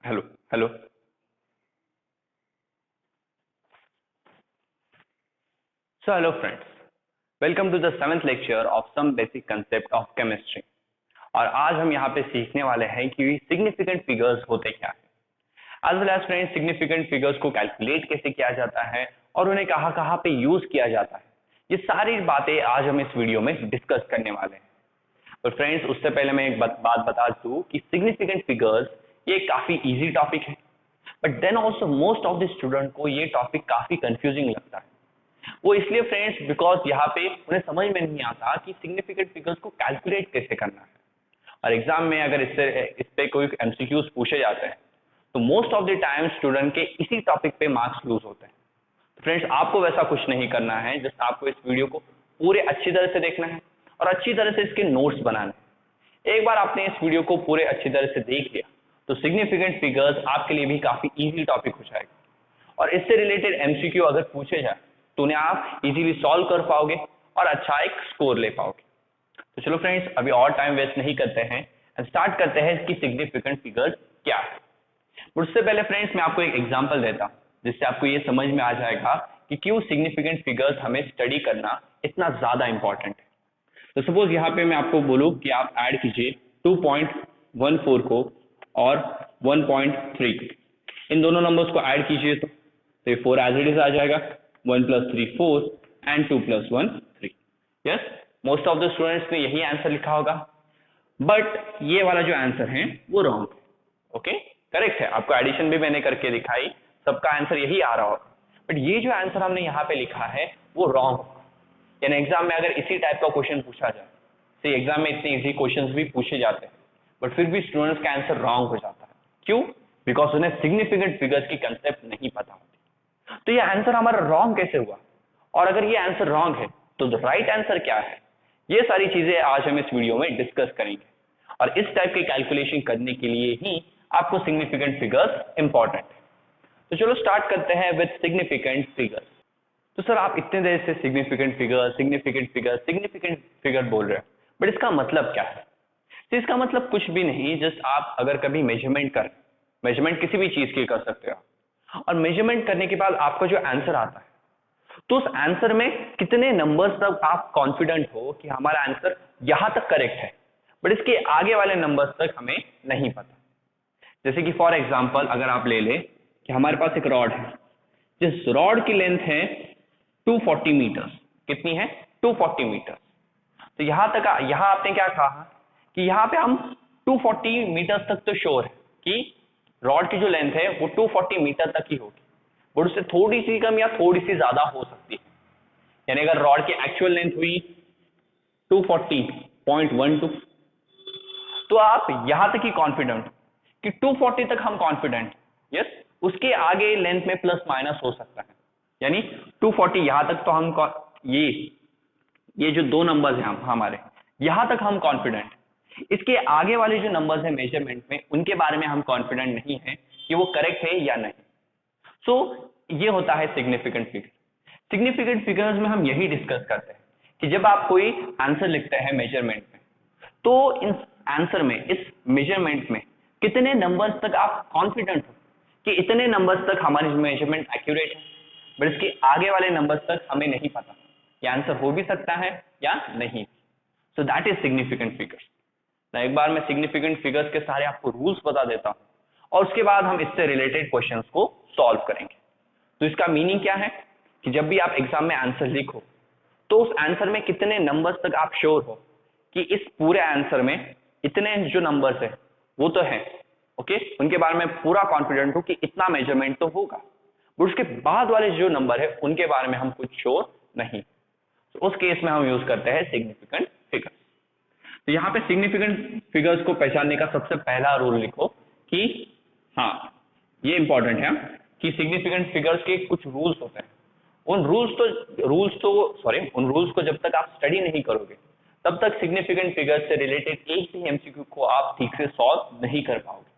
Hello hello. So hello friends, welcome to the 7th lecture of some basic concept of chemistry। और आज हम यहाँ पे सीखने वाले हैं कि सिग्निफिकेंट फिगर्स होते क्या है। As well as friends, significant figures को कैलकुलेट कैसे किया जाता है और उन्हें कहाँ कहाँ पे यूज किया जाता है, ये सारी बातें आज हम इस वीडियो में डिस्कस करने वाले हैं। और फ्रेंड्स, उससे पहले मैं एक बात बता दूं कि सिग्निफिकेंट फिगर्स ये काफी इजी टॉपिक है, but then also most of the student को ये टॉपिक काफी कंफ्यूजिंग लगता है। वो इसलिए फ्रेंड्स बिकॉज यहाँ पे उन्हें समझ में नहीं आता कि सिग्निफिकेंट फिगर्स को कैलकुलेट कैसे करना है। और एग्जाम में अगर इस पे कोई एमसीक्यूज पूछे जाते हैं तो most of the time student के इसी टॉपिक पे मार्क्स लूज होते हैं। तो फ्रेंड्स, आपको वैसा कुछ नहीं करना है, जस्ट आपको इस वीडियो को पूरे अच्छी तरह से देखना है और अच्छी तरह से इसके नोट्स बनाने हैं। एक बार आपने इस वीडियो को पूरे अच्छी तरह से देख लिया तो सिग्निफिकेंट फिगर्स आपके लिए भी काफी इजी टॉपिक हो जाएगा और इससे रिलेटेड एमसीक्यू अगर पूछे जाए तो उन्हें आप इजीली सॉल्व कर पाओगे और अच्छा एक स्कोर ले पाओगे। तो चलो फ्रेंड्स, अभी और टाइम वेस्ट नहीं करते हैं एंड स्टार्ट करते हैं कि सिग्निफिकेंट फिगर्स क्या है। उससे पहले फ्रेंड्स, मैं आपको एक एग्जांपल देता हूं जिससे आपको ये समझ में आ जाएगा कि क्यों सिग्निफिकेंट फिगर्स हमें स्टडी करना इतना ज्यादा इंपॉर्टेंट है। तो सपोज यहाँ पे मैं आपको बोलूं कि आप ऐड कीजिए 2.14 को और 1.3 को, इन दोनों नंबर्स को ऐड कीजिए तो ये 4 एज इट इज आ जाएगा। 1 + 3 4 and 2 + 1 3। Yes, most of the students ने यही आंसर लिखा होगा, बट ये वाला जो आंसर है वो रॉन्ग है। ओके, करेक्ट है, आपको एडिशन भी मैंने करके दिखाई, सबका आंसर यही आ रहा होगा, बट ये जो आंसर हमने यहाँ पे लिखा है वो रॉन्ग होगा। यानी एग्जाम में अगर इसी टाइप का क्वेश्चन पूछा जाए, तो एग्जाम में इतने इजी क्वेश्चंस भी पूछे जाते हैं बट फिर भी स्टूडेंट्स का आंसर रॉन्ग हो जाता है। क्यों? बिकॉज उन्हें सिग्निफिकेंट फिगर्स की कंसेप्ट नहीं पता होती। तो ये आंसर हमारा रॉन्ग कैसे हुआ, और अगर ये आंसर रॉन्ग है तो राइट आंसर क्या है, ये सारी चीजें आज हम इस वीडियो में डिस्कस करेंगे। और इस टाइप की कैलकुलेशन करने के लिए ही आपको सिग्निफिकेंट फिगर्स इंपॉर्टेंट है। तो चलो स्टार्ट करते हैं विद सिग्निफिकेंट फिगर्स। तो सर, आप इतने देर से सिग्निफिकेंट फिगर बोल रहे हैं, बट इसका मतलब क्या है? तो इसका मतलब कुछ भी नहीं, जस्ट आप अगर कभी मेजरमेंट किसी भी चीज की कर सकते हो और मेजरमेंट करने के बाद आपका जो आंसर आता है तो उस आंसर में कितने नंबर्स तक आप कॉन्फिडेंट हो कि हमारा आंसर यहां तक करेक्ट है, बट इसके आगे वाले नंबर्स तक हमें नहीं पता। जैसे कि फॉर एग्जांपल अगर आप ले लें कि हमारे पास एक रॉड है, जिस रॉड की लेंथ है 240 मीटर। कितनी है? 240 मीटर। तो यहां आपने क्या कहा कि यहां पे हम 240 मीटर तक तो श्योर है कि रॉड की जो लेंथ है वो 240 मीटर तक ही होगी, बट उससे थोड़ी सी कम या थोड़ी सी ज्यादा हो सकती है। यानी अगर रॉड की एक्चुअल लेंथ हुई 240.12, तो आप यहां तक ही कॉन्फिडेंट कि 240 तक हम कॉन्फिडेंट। यस, उसके आगे लेंथ में प्लस माइनस हो सकता है। यानी 240 यहां तक तो हम ये जो दो नंबर्स हैं हमारे, यहां तक हम कॉन्फिडेंट। इसके आगे वाले जो नंबर्स हैं मेजरमेंट में, उनके बारे में हम कॉन्फिडेंट नहीं है कि वो करेक्ट है या नहीं। सो ये होता है सिग्निफिकेंट फिगर। सिग्निफिकेंट फिगर्स में हम यही डिस्कस करते हैं कि जब आप कोई आंसर लिखते हैं मेजरमेंट में, तो इस आंसर में, इस मेजरमेंट में कितने नंबर्स तक आप कॉन्फिडेंट हो कि इतने नंबर्स तक हमारी मेजरमेंट एक्यूरेट है, बट इसके आगे वाले नंबर्स तक हमें नहीं पता ये आंसर हो भी सकता है या नहीं। So that is significant figures. एक बार मैं सिग्निफिकेंट फिगर्स के सारे आपको रूल्स बता देता हूं और उसके बाद हम इससे रिलेटेड क्वेश्चंस को सॉल्व करेंगे। तो इसका मीनिंग क्या है कि जब भी आप एग्जाम में आंसर लिखो तो उस आंसर में कितने नंबर्स तक आप श्योर हो कि इस पूरे आंसर में इतने जो नंबर्स है वो तो है, ओके, उनके बारे में पूरा कॉन्फिडेंट हो कि इतना मेजरमेंट तो होगा, बट उसके बाद वाले जो नंबर है उनके बारे में हम कुछ श्योर नहीं। तो उस केस में हम यूज करते हैं सिग्निफिकेंट फिगर्स। तो यहाँ पे सिग्निफिकेंट फिगर्स को पहचानने का सबसे पहला रूल लिखो कि हाँ, ये इंपॉर्टेंट है कि सिग्निफिकेंट फिगर्स के कुछ रूल्स होते हैं। उन रूल्स को जब तक आप स्टडी नहीं करोगे तब तक सिग्निफिकेंट फिगर्स से रिलेटेड एक भी एमसीक्यू को आप ठीक से सॉल्व नहीं कर पाओगे।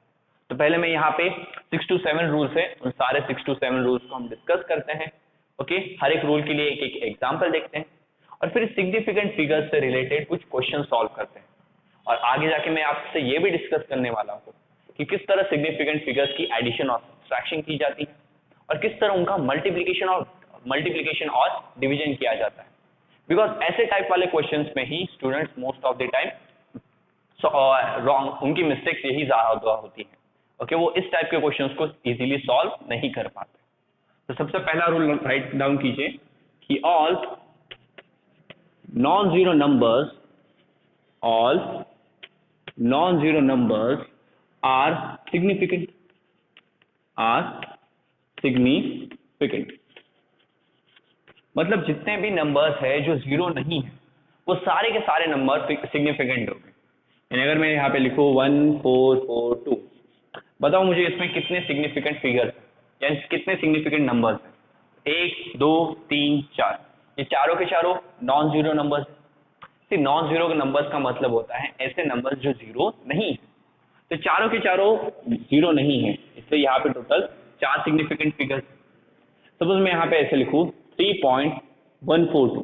तो पहले मैं यहाँ पे 6 to 7 रूल्स है, उन सारे 6 to 7 रूल्स को हम डिस्कस करते हैं। ओके, हर एक रूल के लिए एक एक एग्जाम्पल देखते हैं और फिर सिग्निफिकेंट फिगर्स से रिलेटेड कुछ क्वेश्चन सॉल्व करते हैं। और आगे जाके मैं आपसे ये भी डिस्कस करने वाला हूँ कि किस तरह सिग्निफिकेंट फिगर्स की एडिशन और सब्ट्रैक्शन की जाती है और किस तरह उनका मल्टीप्लिकेशन और डिवीजन किया जाता है। बिकॉज ऐसे टाइप वाले क्वेश्चंस में ही students most of the time wrong, उनकी मिस्टेक्स यही ज्यादा होती है। ओके, वो इस टाइप के क्वेश्चंस को इजीली सॉल्व नहीं कर पाते। तो सबसे पहला रूल राइट डाउन कीजिए कि all non zero numbers are significant मतलब जितने भी नंबर्स है जो जीरो नहीं है वो सारे के सारे नंबर सिग्निफिकेंट होंगे। यानी अगर मैं यहाँ पे लिखूँ 1 4 4 2, बताओ मुझे इसमें कितने सिग्निफिकेंट फिगर्स यानी कितने सिग्निफिकेंट नंबर्स हैं? 1 2 3 4, ये चारों के चारों non zero numbers. Non zero numbers का मतलब होता है ऐसे नंबर्स जो जीरो नहीं है। तो चारों के चारों जीरो नहीं है, इसलिए यहाँ पे टोटल 4 सिग्निफिकेंट फिगर्स। सपोज मैं यहाँ पे ऐसे लिखूँ 3.142,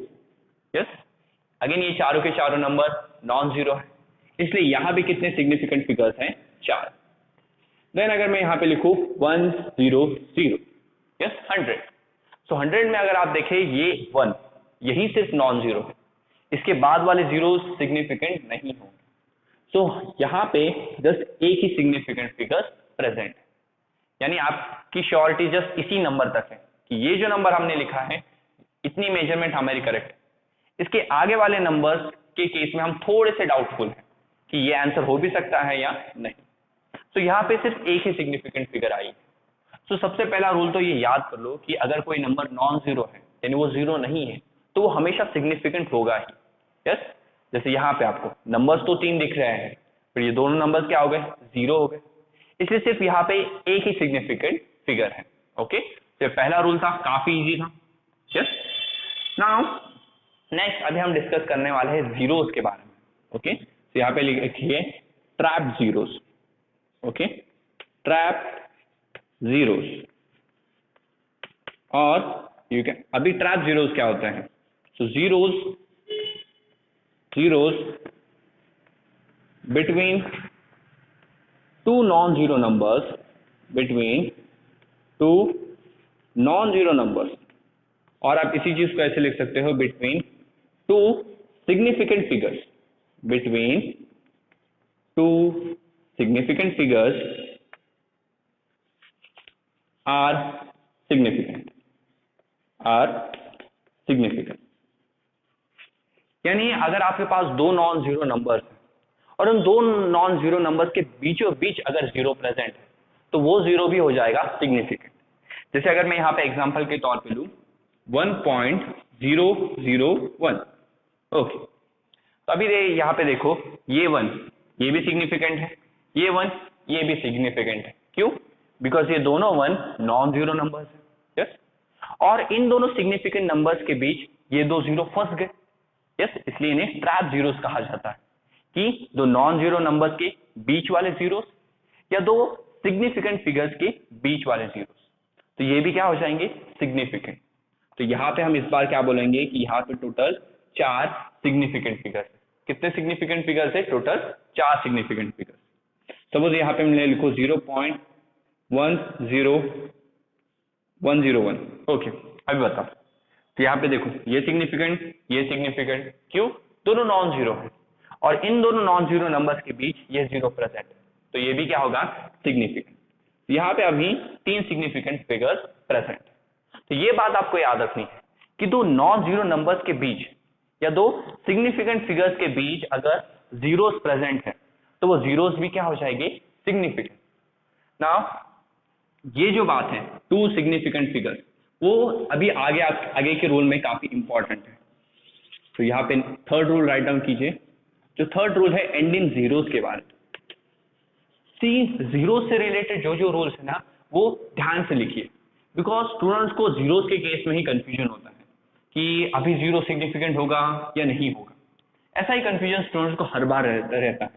यस, अगेन ये चारों के चारों नंबर नॉन जीरो है, इसलिए यहाँ भी कितने सिग्निफिकेंट फिगर्स हैं? 4। देन अगर मैं यहाँ पे लिखूँ 100, यस 100, सो 100 में अगर आप देखें ये 1 यही सिर्फ नॉन जीरो है, इसके बाद वाले जीरो सिग्निफिकेंट नहीं होंगे। सो यहाँ पे जस्ट एक ही सिग्निफिकेंट फिगर प्रेजेंट है, यानी आपकी श्योरिटी जस्ट इसी नंबर तक है कि ये जो नंबर हमने लिखा है इतनी मेजरमेंट हमारी करेक्ट है। इसके आगे वाले नंबर्स के केस में हम थोड़े से डाउटफुल हैं कि ये आंसर हो भी सकता है या नहीं। तो यहाँ पे सिर्फ एक ही सिग्निफिकेंट फिगर आई है। तो सबसे पहला रूल तो ये याद कर लो कि अगर कोई नंबर नॉन जीरो है यानी वो जीरो नहीं है तो वो हमेशा सिग्निफिकेंट होगा ही। यस, जैसे यहाँ पे आपको नंबर्स तो 3 दिख रहे हैं, फिर ये दोनों नंबर्स क्या हो गए? जीरो हो गए, इसलिए सिर्फ यहाँ पे एक ही सिग्निफिकेंट फिगर है। ओके, तो पहला रूल था, काफी इजी था। यस, नाउ नेक्स्ट अभी हम डिस्कस करने वाले हैं जीरोस के बारे में। ओके, तो यहाँ पे लिखिए trap zeros. Okay, trap zeros, और यू कैन अभी ट्रैप जीरोस क्या होता है? सो zeros between two non-zero numbers, और आप इसी चीज को ऐसे लिख सकते हो between two significant figures are significant। यानी अगर आपके पास दो नॉन जीरो नंबर्स हैं और उन दो नॉन जीरो नंबर्स के बीचों बीच अगर जीरो प्रेजेंट है तो वो जीरो भी हो जाएगा सिग्निफिकेंट। जैसे अगर मैं यहाँ पे एग्जांपल के तौर पे लूं 1.001, ओके, तो अभी यहाँ पे देखो ये 1 ये भी सिग्निफिकेंट है, ये 1 ये भी सिग्निफिकेंट है। क्यों? बिकॉज ये दोनों 1 नॉन जीरो नंबर्स है। यस, और इन दोनों सिग्निफिकेंट नंबर्स के बीच ये दो जीरो फंस गए। यस, इसलिए इन्हें ट्रैप जीरोस कहा जाता है कि दो नॉन जीरो नंबर्स के बीच वाले जीरोस या दो सिग्निफिकेंट फिगर्स के बीच वाले जीरोस, तो ये भी क्या हो जाएंगे? सिग्निफिकेंट। तो यहाँ पे हम इस बार क्या बोलेंगे कि यहाँ पे टोटल 4 सिग्निफिकेंट फिगर्स है। कितने सिग्निफिकेंट फिगर्स है? Total 4 significant figures. सपोज यहाँ पे हमने लिखो 0.101। ओके, अभी बताओ, तो यहाँ पे देखो ये सिग्निफिकेंट, क्यों? दोनों नॉन जीरो है और इन दोनों नॉन जीरो नंबर्स के बीच ये जीरो प्रेजेंट है, तो ये भी क्या होगा? सिग्निफिकेंट। यहाँ पे अभी 3 सिग्निफिकेंट फिगर्स प्रेजेंट है। तो ये बात आपको याद रखनी है कि दो नॉन जीरो नंबर्स के बीच या दो सिग्निफिकेंट फिगर्स के बीच अगर जीरोस प्रेजेंट है तो वो जीरोस भी क्या हो जाएंगे? सिग्निफिकेंट। नाउ ये जो बात है 2 सिग्निफिकेंट फिगर्स, वो अभी आगे के रूल में काफी इंपॉर्टेंट है। तो यहाँ पे थर्ड रूल राइट डाउन कीजिए। जो थर्ड रूल है एंडिंग जीरोस के बारे में। जीरो से रिलेटेड जो रूल्स है ना वो ध्यान से लिखिए, बिकॉज स्टूडेंट्स को जीरोस के केस में ही कंफ्यूजन होता है कि अभी जीरो सिग्निफिकेंट होगा या नहीं होगा। ऐसा ही कंफ्यूजन स्टूडेंट्स को हर बार रहता है।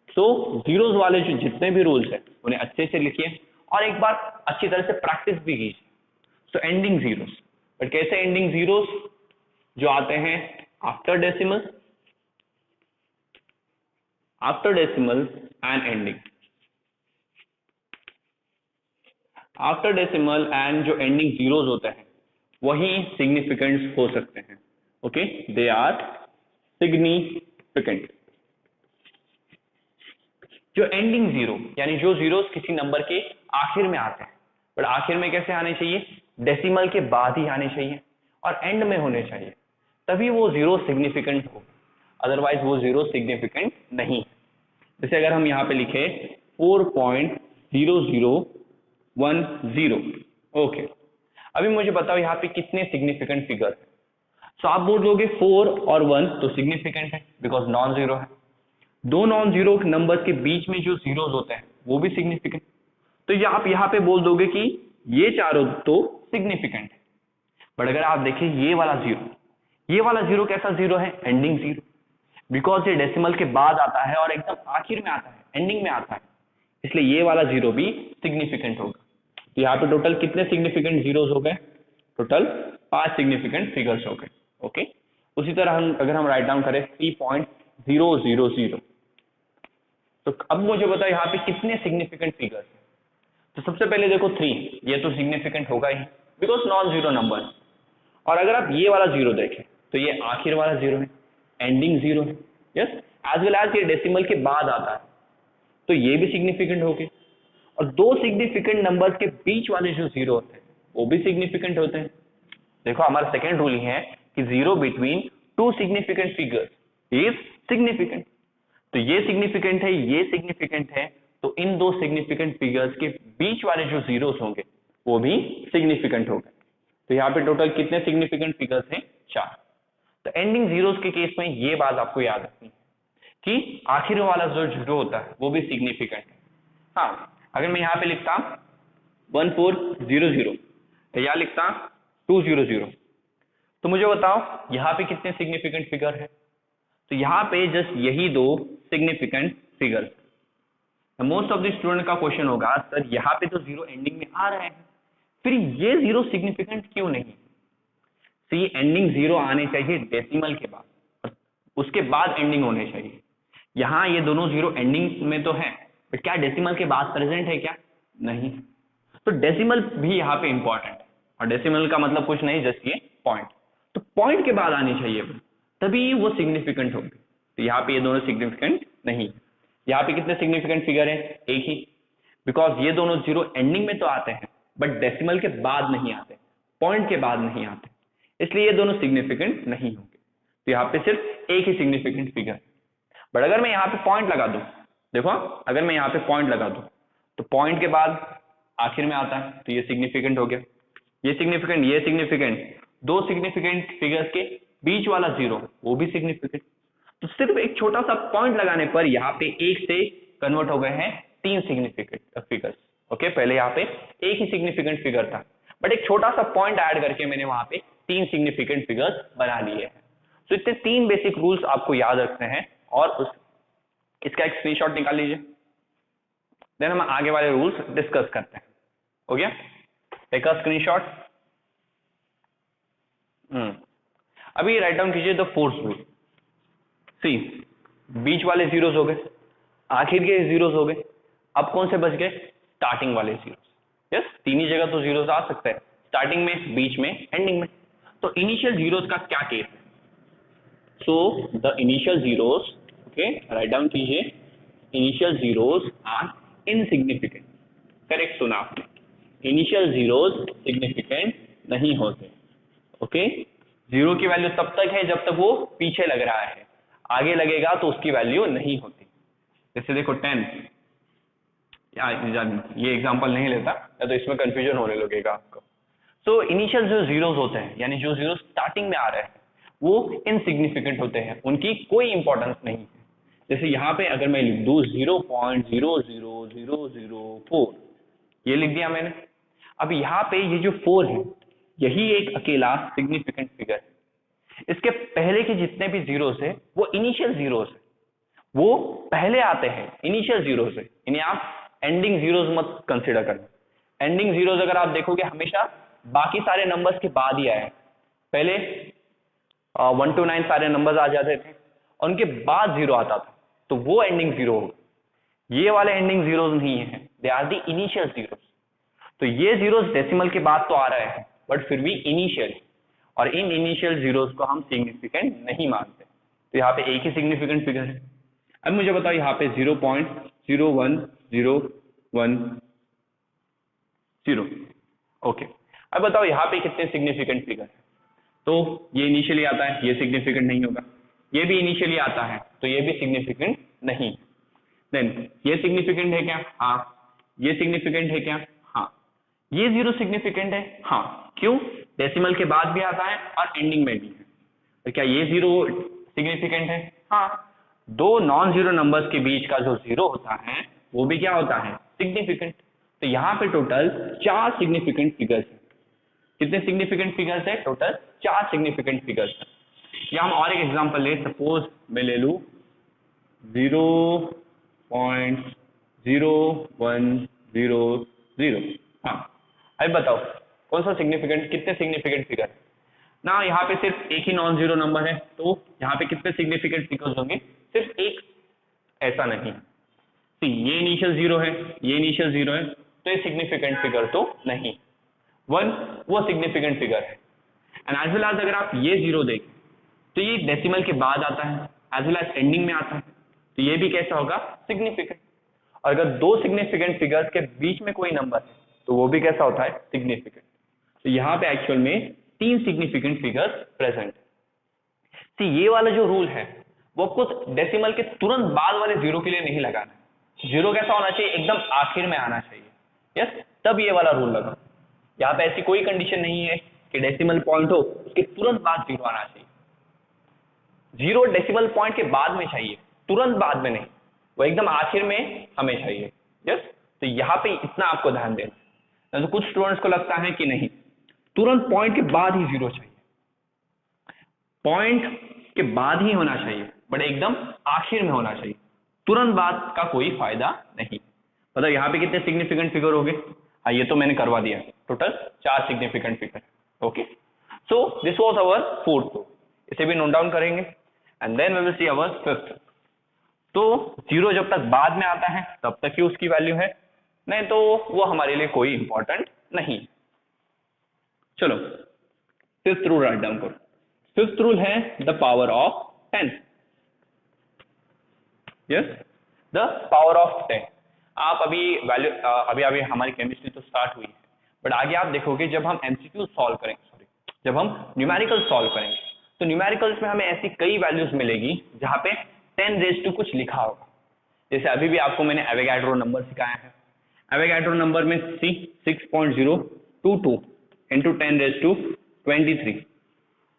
तो जीरोस वाले जो जितने भी रूल्स है उन्हें अच्छे से लिखिए और एक बार अच्छी तरह से प्रैक्टिस भी कीजिए। तो एंडिंग जीरोस, बट कैसे एंडिंग जीरोस? जो आते हैं after decimal and ending. After decimal and जो एंडिंग जीरोज होते हैं वही सिग्निफिकेंट हो सकते हैं। Okay, they are significant. जो एंडिंग जीरो यानी जो जीरोस किसी नंबर के आखिर में आते हैं, बट आखिर में कैसे आने चाहिए, डेसिमल के बाद ही आने चाहिए और एंड में होने चाहिए, तभी वो जीरो सिग्निफिकेंट हो, अदरवाइज वो जीरो सिग्निफिकेंट नहीं। जैसे अगर हम यहाँ पे लिखे 4.0010, ओके, अभी मुझे बताओ यहाँ पे कितने सिग्निफिकेंट फिगर है। सो आप बोल दोगे 4 और 1 तो सिग्निफिकेंट है बिकॉज नॉन जीरो है। दो नॉन जीरो नंबर्स के बीच में जो जीरोस होते हैं वो भी सिग्निफिकेंट, तो ये आप यहाँ पे बोल दोगे कि ये चारों तो सिग्निफिकेंट है। बट अगर आप देखें ये वाला जीरो कैसा जीरो है, एंडिंग जीरो, बिकॉज ये डेसिमल के बाद आता है और एकदम आखिर में आता है, एंडिंग में आता है, इसलिए ये वाला जीरो भी सिग्निफिकेंट होगा। तो यहाँ पे टोटल कितने सिग्निफिकेंट जीरोस हो गए, टोटल 5 सिग्निफिकेंट फिगर्स हो गए। ओके, उसी तरह अगर हम राइट डाउन करें 3.000, तो अब मुझे बताओ यहाँ पे कितने सिग्निफिकेंट फिगर्स हैं। तो सबसे पहले देखो 3, ये तो सिग्निफिकेंट होगा ही बिकॉज नॉन जीरो नंबर। और अगर आप ये वाला जीरो देखें तो ये आखिर वाला जीरो है, एंडिंग जीरो है, यस, एज वेल एज ये डेसिमल के बाद आता है, तो ये भी सिग्निफिकेंट हो गए। और दो सिग्निफिकेंट नंबर्स के बीच वाले जो जीरो होते हैं वो भी सिग्निफिकेंट होते हैं। देखो हमारा सेकेंड रूल है कि zero between two significant figures is significant. तो ये सिग्निफिकेंट है, ये सिग्निफिकेंट है, तो इन दो सिग्निफिकेंट फिगर्स के बीच वाले जो जीरोस होंगे वो भी सिग्निफिकेंट हो गए। तो यहाँ पे टोटल कितने सिग्निफिकेंट फिगर्स हैं, 4। तो एंडिंग जीरोस के केस में ये बात आपको याद रखनी है कि आखिर वाला जो जीरो होता है वो भी सिग्निफिकेंट है। हाँ, अगर मैं यहाँ पे लिखता 1400 या लिखता 200, तो मुझे बताओ यहाँ पे कितने सिग्निफिकेंट फिगर है। तो यहाँ पे जस्ट यही दो significant figures. Most of the student का क्वेश्चन होगा सर यहाँ पे तो जीरो एंडिंग में आ रहे हैं, फिर ये जीरो सिग्निफिकेंट क्यों नहीं। तो ये एंडिंग जीरो आने चाहिए डेसिमल के बाद, उसके बाद एंडिंग होने चाहिए। यहाँ ये दोनों जीरो एंडिंग में तो है, बट क्या डेसिमल के बाद प्रेजेंट है क्या, नहीं। तो डेसिमल भी यहाँ पे इंपॉर्टेंट है, और डेसिमल का मतलब कुछ नहीं जस्ट ये पॉइंट, तो पॉइंट के बाद आनी चाहिए तभी वो सिग्निफिकेंट होगी। तो यहाँ पे ये दोनों सिग्निफिकेंट नहीं। यहाँ पे कितने सिग्निफिकेंट फिगर है, एक ही, बिकॉज ये दोनों जीरो एंडिंग में तो आते हैं बट डेसिमल के बाद नहीं आते, पॉइंट के बाद नहीं आते, इसलिए ये दोनों सिग्निफिकेंट नहीं होंगे। तो यहाँ पे सिर्फ एक ही सिग्निफिकेंट फिगर। बट अगर मैं यहाँ पे पॉइंट लगा दूं, देखो अगर मैं यहाँ पे पॉइंट लगा दूं तो पॉइंट के बाद आखिर में आता है, तो ये सिग्निफिकेंट हो गया। ये सिग्निफिकेंट, दो सिग्निफिकेंट फिगर्स के बीच वाला जीरो वो भी सिग्निफिकेंट। तो सिर्फ एक छोटा सा पॉइंट लगाने पर यहाँ पे एक से कन्वर्ट हो गए हैं 3 सिग्निफिकेंट फिगर्स। ओके, पहले यहाँ पे एक ही सिग्निफिकेंट फिगर था, बट एक छोटा सा पॉइंट ऐड करके मैंने वहां पे 3 सिग्निफिकेंट फिगर्स बना लिए हैं। तो इतने 3 बेसिक रूल्स आपको याद रखने हैं और इसका एक स्क्रीनशॉट निकाल लीजिए, देन हम आगे वाले रूल्स डिस्कस करते हैं। हो गया, टेक अ स्क्रीनशॉट। अभी राइट डाउन कीजिए द फोर्थ रूल। सी, बीच वाले जीरोस हो गए, आखिर के जीरोस हो गए, अब कौन से बच गए, स्टार्टिंग वाले जीरोस। यस, तीन ही जगह तो जीरोस आ सकते हैं, स्टार्टिंग में, बीच में, एंडिंग में। तो इनिशियल जीरोस का क्या केस है, so the initial zeros, okay write down कीजिए, initial zeros are insignificant. Correct सुना आपने, इनिशियल जीरोस सिग्निफिकेंट नहीं होते। ओके, जीरो की वैल्यू तब तक है जब तक वो पीछे लग रहा है, आगे लगेगा तो उसकी वैल्यू नहीं होती। जैसे देखो 10, ये एग्जांपल नहीं लेता या तो इसमें कंफ्यूजन होने लगेगा आपको। सो इनिशियल जो जीरोस होते हैं यानी जो जीरो स्टार्टिंग में आ रहे हैं वो इनसिग्निफिकेंट होते हैं, उनकी कोई इंपॉर्टेंस नहीं है। जैसे यहाँ पे अगर मैं लिख दूं 0.00004, ये लिख दिया मैंने। अब यहाँ पे ये जो 4 है यही एक अकेला सिग्निफिकेंट फिगर है, इसके पहले के जितने भी जीरोस है वो इनिशियल जीरोस है, वो पहले आते हैं इनिशियल जीरो से, इन्हें आप एंडिंग जीरोस मत कंसिडर करना। एंडिंग जीरोस अगर आप देखोगे हमेशा बाकी सारे नंबर्स के बाद ही आए, पहले 1 to 9 सारे नंबर्स आ जाते थे और उनके बाद जीरो आता था, तो वो एंडिंग जीरो होगा। ये वाले एंडिंग जीरोस नहीं है, they are the initial zeros. तो ये जीरोस डेसिमल के बाद तो आ रहे हैं बट फिर भी इनिशियल, और इन इनिशियल जीरोस को हम सिग्निफिकेंट नहीं मानते। तो यहाँ पे एक ही सिग्निफिकेंट फिगर है। अब मुझे बताओ यहाँ पे 0.01010, ओके। अब बताओ यहाँ पे कितने सिग्निफिकेंट फिगर है? तो ये इनिशियली आता है, ये सिग्निफिकेंट नहीं होगा। ये भी इनिशियली आता है तो ये भी सिग्निफिकेंट नहीं। देन ये सिग्निफिकेंट है क्या? हाँ। ये सिग्निफिकेंट है क्या? हाँ। ये जीरो सिग्निफिकेंट है? हाँ। क्यों? डेसिमल के बाद भी आता है और एंडिंग में भी है। तो क्या ये जीरो सिग्निफिकेंट है? हाँ। दो नॉन जीरो नंबर्स के बीच का जो जीरो होता है वो भी क्या होता है? सिग्निफिकेंट। तो यहाँ पे टोटल 4 सिग्निफिकेंट फिगर्स है। कितने सिग्निफिकेंट फिगर्स है? टोटल 4 सिग्निफिकेंट फिगर्स है। या हम और एक एग्जांपल ले, सपोज मैं ले लू 0.0100। हाँ, अब बताओ कौन सा सिग्निफिकेंट, कितने सिग्निफिकेंट फिगर ना? यहाँ पे सिर्फ एक ही नॉन जीरो नंबर है तो यहाँ पे कितने सिग्निफिकेंट फिगर्स होंगे? सिर्फ एक। ऐसा नहीं, ये इनिशियल जीरो है, ये इनिशियल जीरो है, तो ये सिग्निफिकेंट फिगर तो नहीं। 1 वो सिग्निफिकेंट फिगर है। एंड एज वेल एज अगर आप ये जीरो देखें तो ये डेसिमल के बाद आता है, एज वेल एज एंडिंग में आता है, तो ये भी कैसा होगा? सिग्निफिकेंट। और अगर दो सिग्निफिकेंट फिगर्स के बीच में कोई नंबर है तो वो भी कैसा होता है? सिग्निफिकेंट। तो यहाँ पे एक्चुअल में 3 सिग्निफिकेंट फिगर्स प्रेजेंट है। ये वाला जो रूल है वो आपको डेसिमल के तुरंत बाद वाले जीरो के लिए नहीं लगाना है। जीरो कैसा होना चाहिए? एकदम आखिर में आना चाहिए। यस, तब ये वाला रूल लगा। यहाँ पे ऐसी कोई कंडीशन नहीं है कि डेसिमल पॉइंट हो उसके तुरंत बाद जीरो आना चाहिए। जीरो डेसिमल पॉइंट के बाद में चाहिए, तुरंत बाद में नहीं, वो एकदम आखिर में हमें चाहिए। यस, तो यहाँ पे इतना आपको ध्यान देना। तो कुछ स्टूडेंट्स को लगता है कि नहीं, तुरंत पॉइंट के बाद ही जीरो चाहिए, पॉइंट के बाद ही होना चाहिए बट एकदम आखिर में होना चाहिए, तुरंत बाद का कोई फायदा नहीं। मतलब यहाँ पे कितने सिग्निफिकेंट फिगर हो गए? हाँ, ये तो मैंने करवा दिया, total 4 significant figure. Okay, so this was our fourth rule, इसे भी नोट डाउन करेंगे and then we will see our fifth. तो जीरो जब तक बाद में आता है तब तक ही उसकी वैल्यू है, नहीं तो वो हमारे लिए कोई इंपॉर्टेंट नहीं। चलो फिफ्थ रूल राइट डाउन करो। फिफ्थ रूल है the power of 10। Yes, the power of 10। आप अभी वैल्यू अभी अभी हमारी केमिस्ट्री तो स्टार्ट हुई है बट आगे आप देखोगे जब हम एमसीक्यू सॉल्व करेंगे, सॉरी जब हम न्यूमेरिकल सॉल्व करेंगे तो न्यूमेरिकल्स में हमें ऐसी कई वैल्यूज मिलेगी जहां पे 10 रेज टू कुछ लिखा होगा। जैसे अभी भी आपको मैंने एवोगाड्रो नंबर सिखाया है, एवोगाड्रो नंबर में 6.022 इंटू 10 रेज टू 23।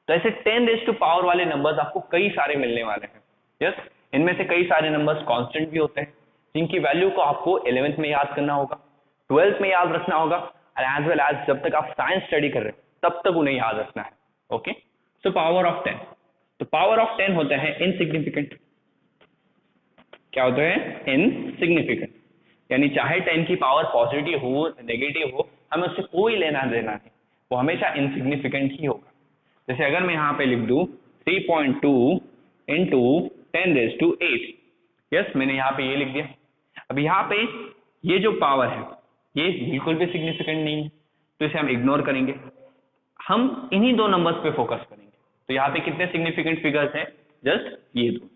तो ऐसे 10 रेज टू पावर वाले नंबर्स आपको कई सारे मिलने वाले हैं। यस, इनमें से कई सारे नंबर्स कांस्टेंट भी होते हैं जिनकी वैल्यू को आपको 11th में याद करना होगा, 12th में याद रखना होगा, और एज वेल एज जब तक आप साइंस स्टडी कर रहे हैं तब तक उन्हें याद रखना है। ओके, सो पावर ऑफ 10, तो पावर ऑफ 10 होता है इनसिग्निफिकेंट। क्या होता है? इनसिग्निफिकेंट, यानी चाहे 10 की पावर पॉजिटिव हो नेगेटिव हो, हमें उससे कोई लेना देना नहीं, वो हमेशा इनसिग्निफिकेंट ही होगा। जैसे अगर मैं यहाँ पे लिख दूं 3.2 इंटू 10 रेज टू 8, यस मैंने यहाँ पे ये लिख दिया। अब यहाँ पे ये जो पावर है ये बिल्कुल भी सिग्निफिकेंट नहीं है तो इसे हम इग्नोर करेंगे, हम इन्हीं दो नंबर्स पे फोकस करेंगे। तो यहाँ पे कितने सिग्निफिकेंट फिगर्स हैं? जस्ट ये दो।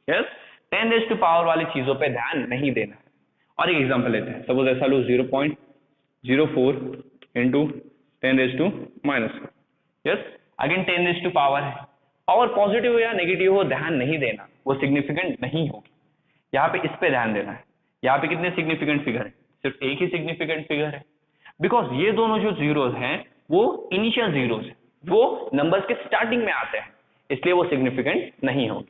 यस, 10 रेज टू पावर वाली चीजों पे ध्यान नहीं देना है। और एक एग्जांपल लेते हैं, सपोज ऐसा लो 0.04 into 10 raise to -4। Yes, again 10 raise to power है, पावर पॉजिटिव हो या नेगेटिव हो ध्यान नहीं देना, वो सिग्निफिकेंट नहीं होगी। यहाँ पे इस पे ध्यान देना है। यहाँ पे कितने सिग्निफिकेंट फिगर है? सिर्फ एक ही सिग्निफिकेंट फिगर है, बिकॉज ये दोनों जो जीरोस हैं वो इनिशियल जीरोस है, वो नंबर्स के स्टार्टिंग में आते हैं, इसलिए वो सिग्निफिकेंट नहीं होगी।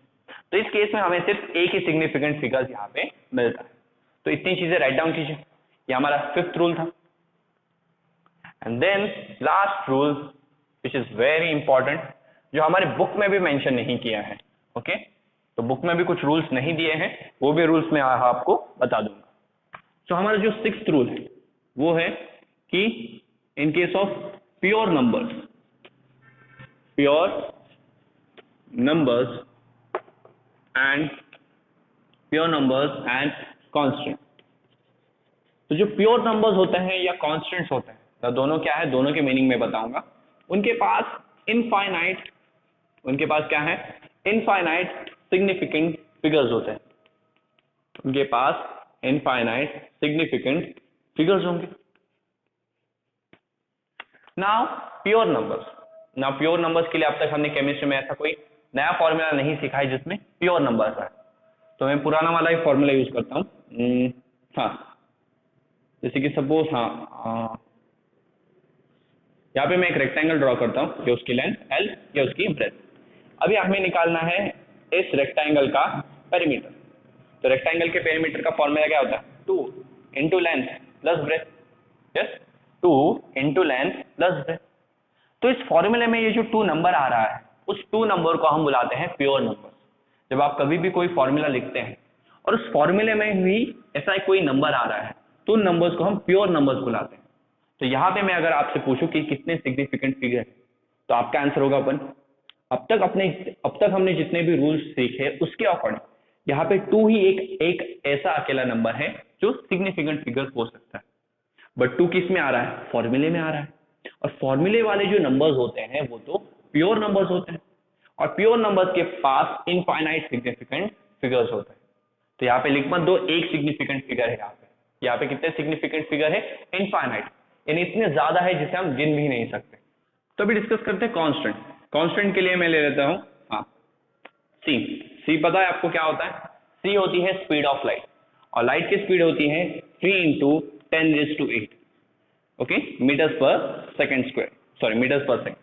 तो इस केस में हमें सिर्फ एक ही सिग्निफिकेंट फिगर यहाँ पे मिलता है। तो इतनी चीजें राइट डाउन कीजिए, ये हमारा फिफ्थ रूल था। And then last rule which is very important, जो हमारे बुक में भी मेंशन नहीं किया है। ओके, तो बुक में भी कुछ रूल्स नहीं दिए हैं, वो भी रूल्स मैं आपको बता दूंगा। तो हमारा जो सिक्स्थ रूल है वो है कि in case of pure numbers and constant, तो जो प्योर नंबर्स होते हैं या कॉन्स्टेंट्स होते हैं, तो दोनों क्या है, दोनों के मीनिंग में बताऊंगा। उनके पास इनफाइनाइट, उनके पास क्या है, इनफाइनाइट सिग्निफिकेंट फिगर्स होते हैं, उनके पास इनफाइनाइट सिग्निफिकेंट फिगर्स होंगे। Now pure numbers, now pure numbers के लिए अब तक हमने केमिस्ट्री में ऐसा कोई नया फॉर्मूला नहीं सीखा है जिसमें प्योर नंबर्स है, तो मैं पुराना वाला ही फॉर्मूला यूज करता हूँ। हाँ, जैसे कि सपोज, हाँ, यहाँ पे मैं एक रेक्टेंगल ड्रॉ करता हूँ, ये उसकी लेंथ L, ये उसकी ब्रेथ। अभी हमें निकालना है इस रेक्टेंगल का पेरीमीटर। तो रेक्टेंगल के पेरीमीटर का फॉर्मूला क्या होता है, 2 into length plus breadth. Yes, 2 into length plus breadth. तो इस फॉर्मूले में ये जो 2 नंबर आ रहा है, उस 2 नंबर को हम बुलाते हैं प्योर नंबर। जब आप कभी भी कोई फॉर्मूला लिखते हैं और उस फॉर्मूले में भी ऐसा कोई नंबर आ रहा है, तो उन नंबर्स को हम प्योर नंबर्स बुलाते हैं। तो यहाँ पे मैं अगर आपसे पूछूं कि कितने सिग्निफिकेंट फिगर है, तो आपका आंसर होगा अपन, अब तक हमने जितने भी रूल्स सीखे उसके अकॉर्डिंग यहाँ पे 2 ही एक ऐसा अकेला नंबर है जो सिग्निफिकेंट फिगर हो सकता है। बट 2 किस में आ रहा है, फॉर्मूले में आ रहा है, और फॉर्मूले वाले जो नंबर्स होते हैं वो तो प्योर नंबर्स होते हैं, और प्योर नंबर्स के पास इनफाइनाइट सिग्निफिकेंट फिगर्स होते हैं। तो यहाँ पे लिख मत दो एक सिग्निफिकेंट फिगर है, यहाँ पे कितने सिग्निफिकेंट फिगर है, इनफाइनाइट, यानी इतने ज्यादा है जिसे हम गिन भी नहीं सकते। तो अभी डिस्कस करते हैं कांस्टेंट। कांस्टेंट के लिए मैं ले लेता हूं, हाँ, सी। सी पता है आपको क्या होता है, सी होती है स्पीड ऑफ लाइट, और लाइट की स्पीड होती है 3 इंटू 10⁸, ओके, मीटर्स पर सेकेंड स्क्वायर, सॉरी मीटर्स पर सेकेंड।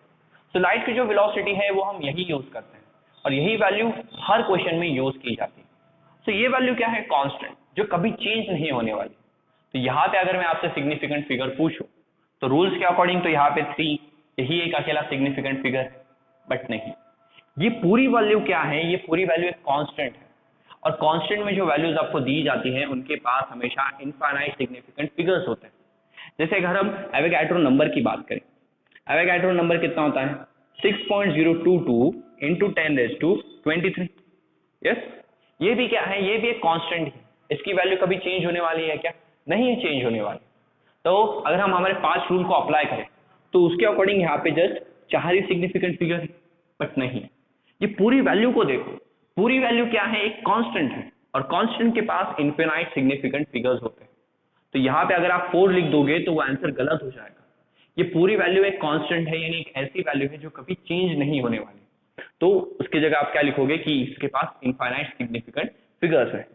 तो लाइट की जो वेलोसिटी है वो हम यही यूज करते हैं, और यही वैल्यू हर क्वेश्चन में यूज की जाती है। तो ये वैल्यू क्या है, कांस्टेंट, जो कभी चेंज नहीं होने वाली। तो यहाँ पे अगर मैं आपसे सिग्निफिकेंट फिगर पूछूं, तो रूल्स के अकॉर्डिंग तो यहाँ पे 3 यही एक अकेला सिग्निफिकेंट फिगर है, बट नहीं, ये पूरी वैल्यू क्या है, ये पूरी वैल्यू एक कांस्टेंट है, और कांस्टेंट में जो वैल्यूज आपको दी जाती हैं उनके पास हमेशा इनफाइनाइट सिग्निफिकेंट फिगर्स होते हैं। जैसे अगर हम एवोगाड्रो नंबर की बात करें, एवोगाड्रो नंबर कितना होता है, 6.022 इंटू 10⁻23। यस, ये भी क्या है, ये भी एक कांस्टेंट है, इसकी वैल्यू कभी चेंज होने वाली है क्या, नहीं है चेंज होने वाली। तो अगर हम हमारे 5 रूल को अप्लाई करें तो उसके अकॉर्डिंग यहाँ पे जस्ट 4 ही सिग्निफिकेंट फिगर है, बट नहीं, ये पूरी वैल्यू को देखो, पूरी वैल्यू क्या है, एक कांस्टेंट है, और कांस्टेंट के पास इनफिनाइट सिग्निफिकेंट फिगर्स होते हैं। तो यहाँ पे अगर आप 4 लिख दोगे तो वो आंसर गलत हो जाएगा। ये पूरी वैल्यू एक कांस्टेंट है, यानी एक ऐसी वैल्यू है जो कभी चेंज नहीं होने वाली, तो उसकी जगह आप क्या लिखोगे कि इसके पास इनफाइनाइट सिग्निफिकेंट फिगर्स है।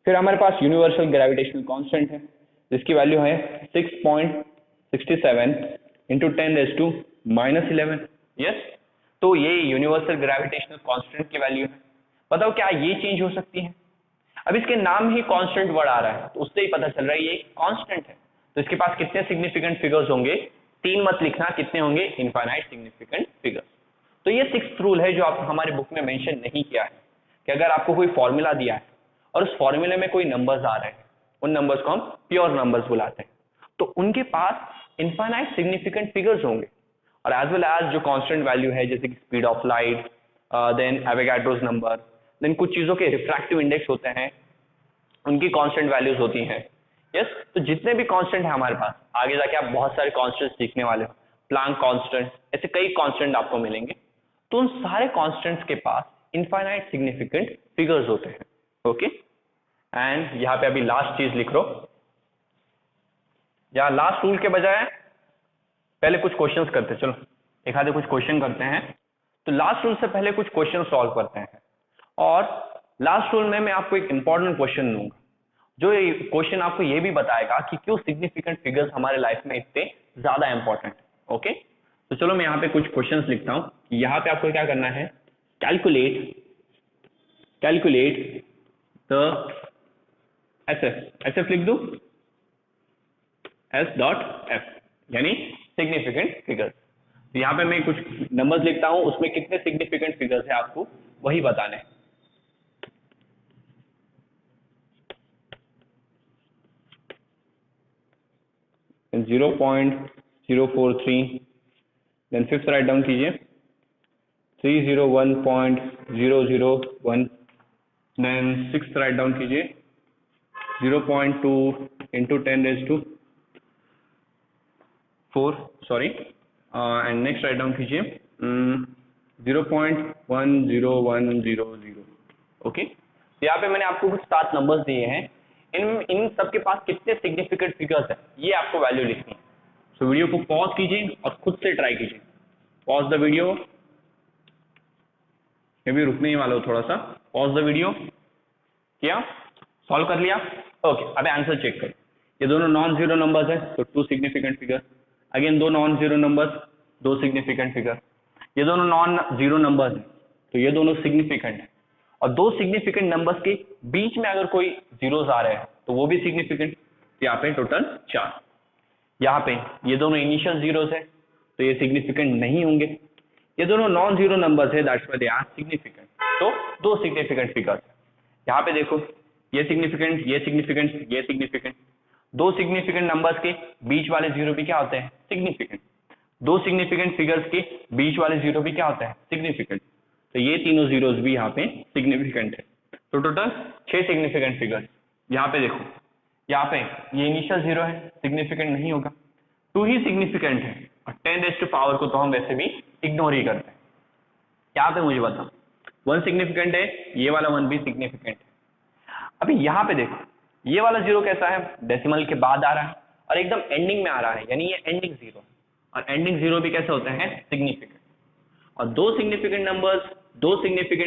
फिर हमारे पास यूनिवर्सल ग्रेविटेशनल कांस्टेंट है, जिसकी वैल्यू है 6.67 इंटू 10⁻11। यस, तो ये यूनिवर्सल ग्रेविटेशनल कांस्टेंट की वैल्यू है। बताओ क्या ये चेंज हो सकती है, अब इसके नाम ही कांस्टेंट वर्ड आ रहा है, तो उससे ही पता चल रहा है ये कांस्टेंट है। तो इसके पास कितने सिग्निफिकेंट फिगर्स होंगे, 3 मत लिखना, कितने होंगे, इनफाइनाइट सिग्निफिकेंट फिगर्स। तो ये 6th रूल है जो आप हमारे बुक में मेंशन नहीं किया है, कि अगर आपको कोई फॉर्मूला दिया है और उस फॉर्मूले में कोई नंबर्स आ रहे हैं, उन नंबर्स को हम प्योर नंबर्स बुलाते हैं, तो उनके पास इनफाइनाइट सिग्निफिकेंट फिगर्स होंगे, और एज वेल एज जो कांस्टेंट वैल्यू है जैसे कि speed of light, then Avogadro's number, then कुछ चीजों के रिफ्रैक्टिव इंडेक्स होते हैं, उनकी कांस्टेंट वैल्यूज होती हैं। यस, तो जितने भी कांस्टेंट है हमारे पास, आगे जाके आप बहुत सारे कांस्टेंट सीखने वाले हो, प्लांक कांस्टेंट, ऐसे कई कांस्टेंट आपको मिलेंगे। तो उन सारे कांस्टेंट्स के पास इनफाइनाइट सिग्निफिकेंट फिगर्स होते हैं। ओके, एंड यहाँ पे अभी लास्ट चीज लिख लो, या लास्ट रूल के बजाय पहले कुछ क्वेश्चंस करते हैं, चलो एक आधे कुछ क्वेश्चन करते हैं। तो लास्ट रूल से पहले कुछ क्वेश्चन सॉल्व करते हैं, और लास्ट रूल में मैं आपको एक इंपॉर्टेंट क्वेश्चन दूंगा, जो ये क्वेश्चन आपको ये भी बताएगा कि क्यों सिग्निफिकेंट फिगर्स हमारे लाइफ में इतने ज्यादा इंपॉर्टेंट है। ओके, तो चलो मैं यहाँ पे कुछ क्वेश्चंस लिखता हूँ। यहाँ पे आपको क्या करना है, कैलकुलेट द एसएफ लिख दो, S.F, यानी सिग्निफिकेंट फिगर्स। तो यहाँ पे मैं कुछ नंबर्स लिखता हूँ, उसमें कितने सिग्निफिकेंट फिगर्स है आपको वही बताने हैं। And 0.043, then fifth write down कीजिए 301.001, देन सिक्स्थ राइट डाउन कीजिए 0.2 into 10⁴, sorry, and next write down कीजिए 0.10100। ओके, तो यहाँ पे मैंने आपको कुछ 7 नंबर्स दिए हैं, इन सब के पास कितने सिग्निफिकेंट फिगर्स है ये आपको वैल्यू लिखनी है। सो वीडियो को पॉज कीजिए और खुद से ट्राई कीजिए। पॉज द वीडियो, ये भी रुकने ही वाला हो थोड़ा सा। पॉज द वीडियो, किया, सॉल्व कर लिया। ओके, अब आंसर चेक करो। ये दोनों नॉन जीरो नंबर्स है तो 2 significant figure. Again 2 non zero numbers, 2 significant figure. ये दोनों नॉन जीरो नंबर्स हैं तो ये दोनों सिग्निफिकेंट है। और 2 सिग्निफिकेंट नंबर्स के बीच में अगर कोई जीरोस आ रहे हैं तो वो भी सिग्निफिकेंट। यहाँ पे टोटल 4। यहाँ पे ये दोनों इनिशियल जीरोस है तो ये सिग्निफिकेंट नहीं होंगे। ये दोनों नॉन जीरो नंबर्स है, that's why they are significant. तो 2 सिग्निफिकेंट फिगर्स। यहाँ पे देखो, ये सिग्निफिकेंट, ये सिग्निफिकेंट, ये सिग्निफिकेंट। 2 सिग्निफिकेंट नंबर्स के बीच वाले जीरो भी क्या होते हैं? सिग्निफिकेंट। 2 सिग्निफिकेंट फिगर्स के बीच वाले जीरो भी क्या होते हैं? सिग्निफिकेंट। तो ये तीनों जीरोस भी यहाँ पे सिग्निफिकेंट है। तो टोटल 6 सिग्निफिकेंट फिगर्स। यहाँ पे देखो, यहाँ पे ये इनिशियल जीरो है, सिग्निफिकेंट नहीं होगा। 2 ही सिग्निफिकेंट है और 10⁻⁴ को तो हम वैसे भी इग्नोर ही करते हैं। यहाँ पे मुझे बताओ, 1 सिग्निफिकेंट है, ये वाला 1 भी सिग्निफिकेंट है। अभी यहाँ पे देखो, ये वाला जीरो कैसा है? डेसिमल के बाद आ रहा है और एकदम एंडिंग में आ रहा है, यानी ये एंडिंग जीरो। और एंडिंग जीरो भी कैसे होते हैं? सिग्निफिकेंट। और 2 सिग्निफिकेंट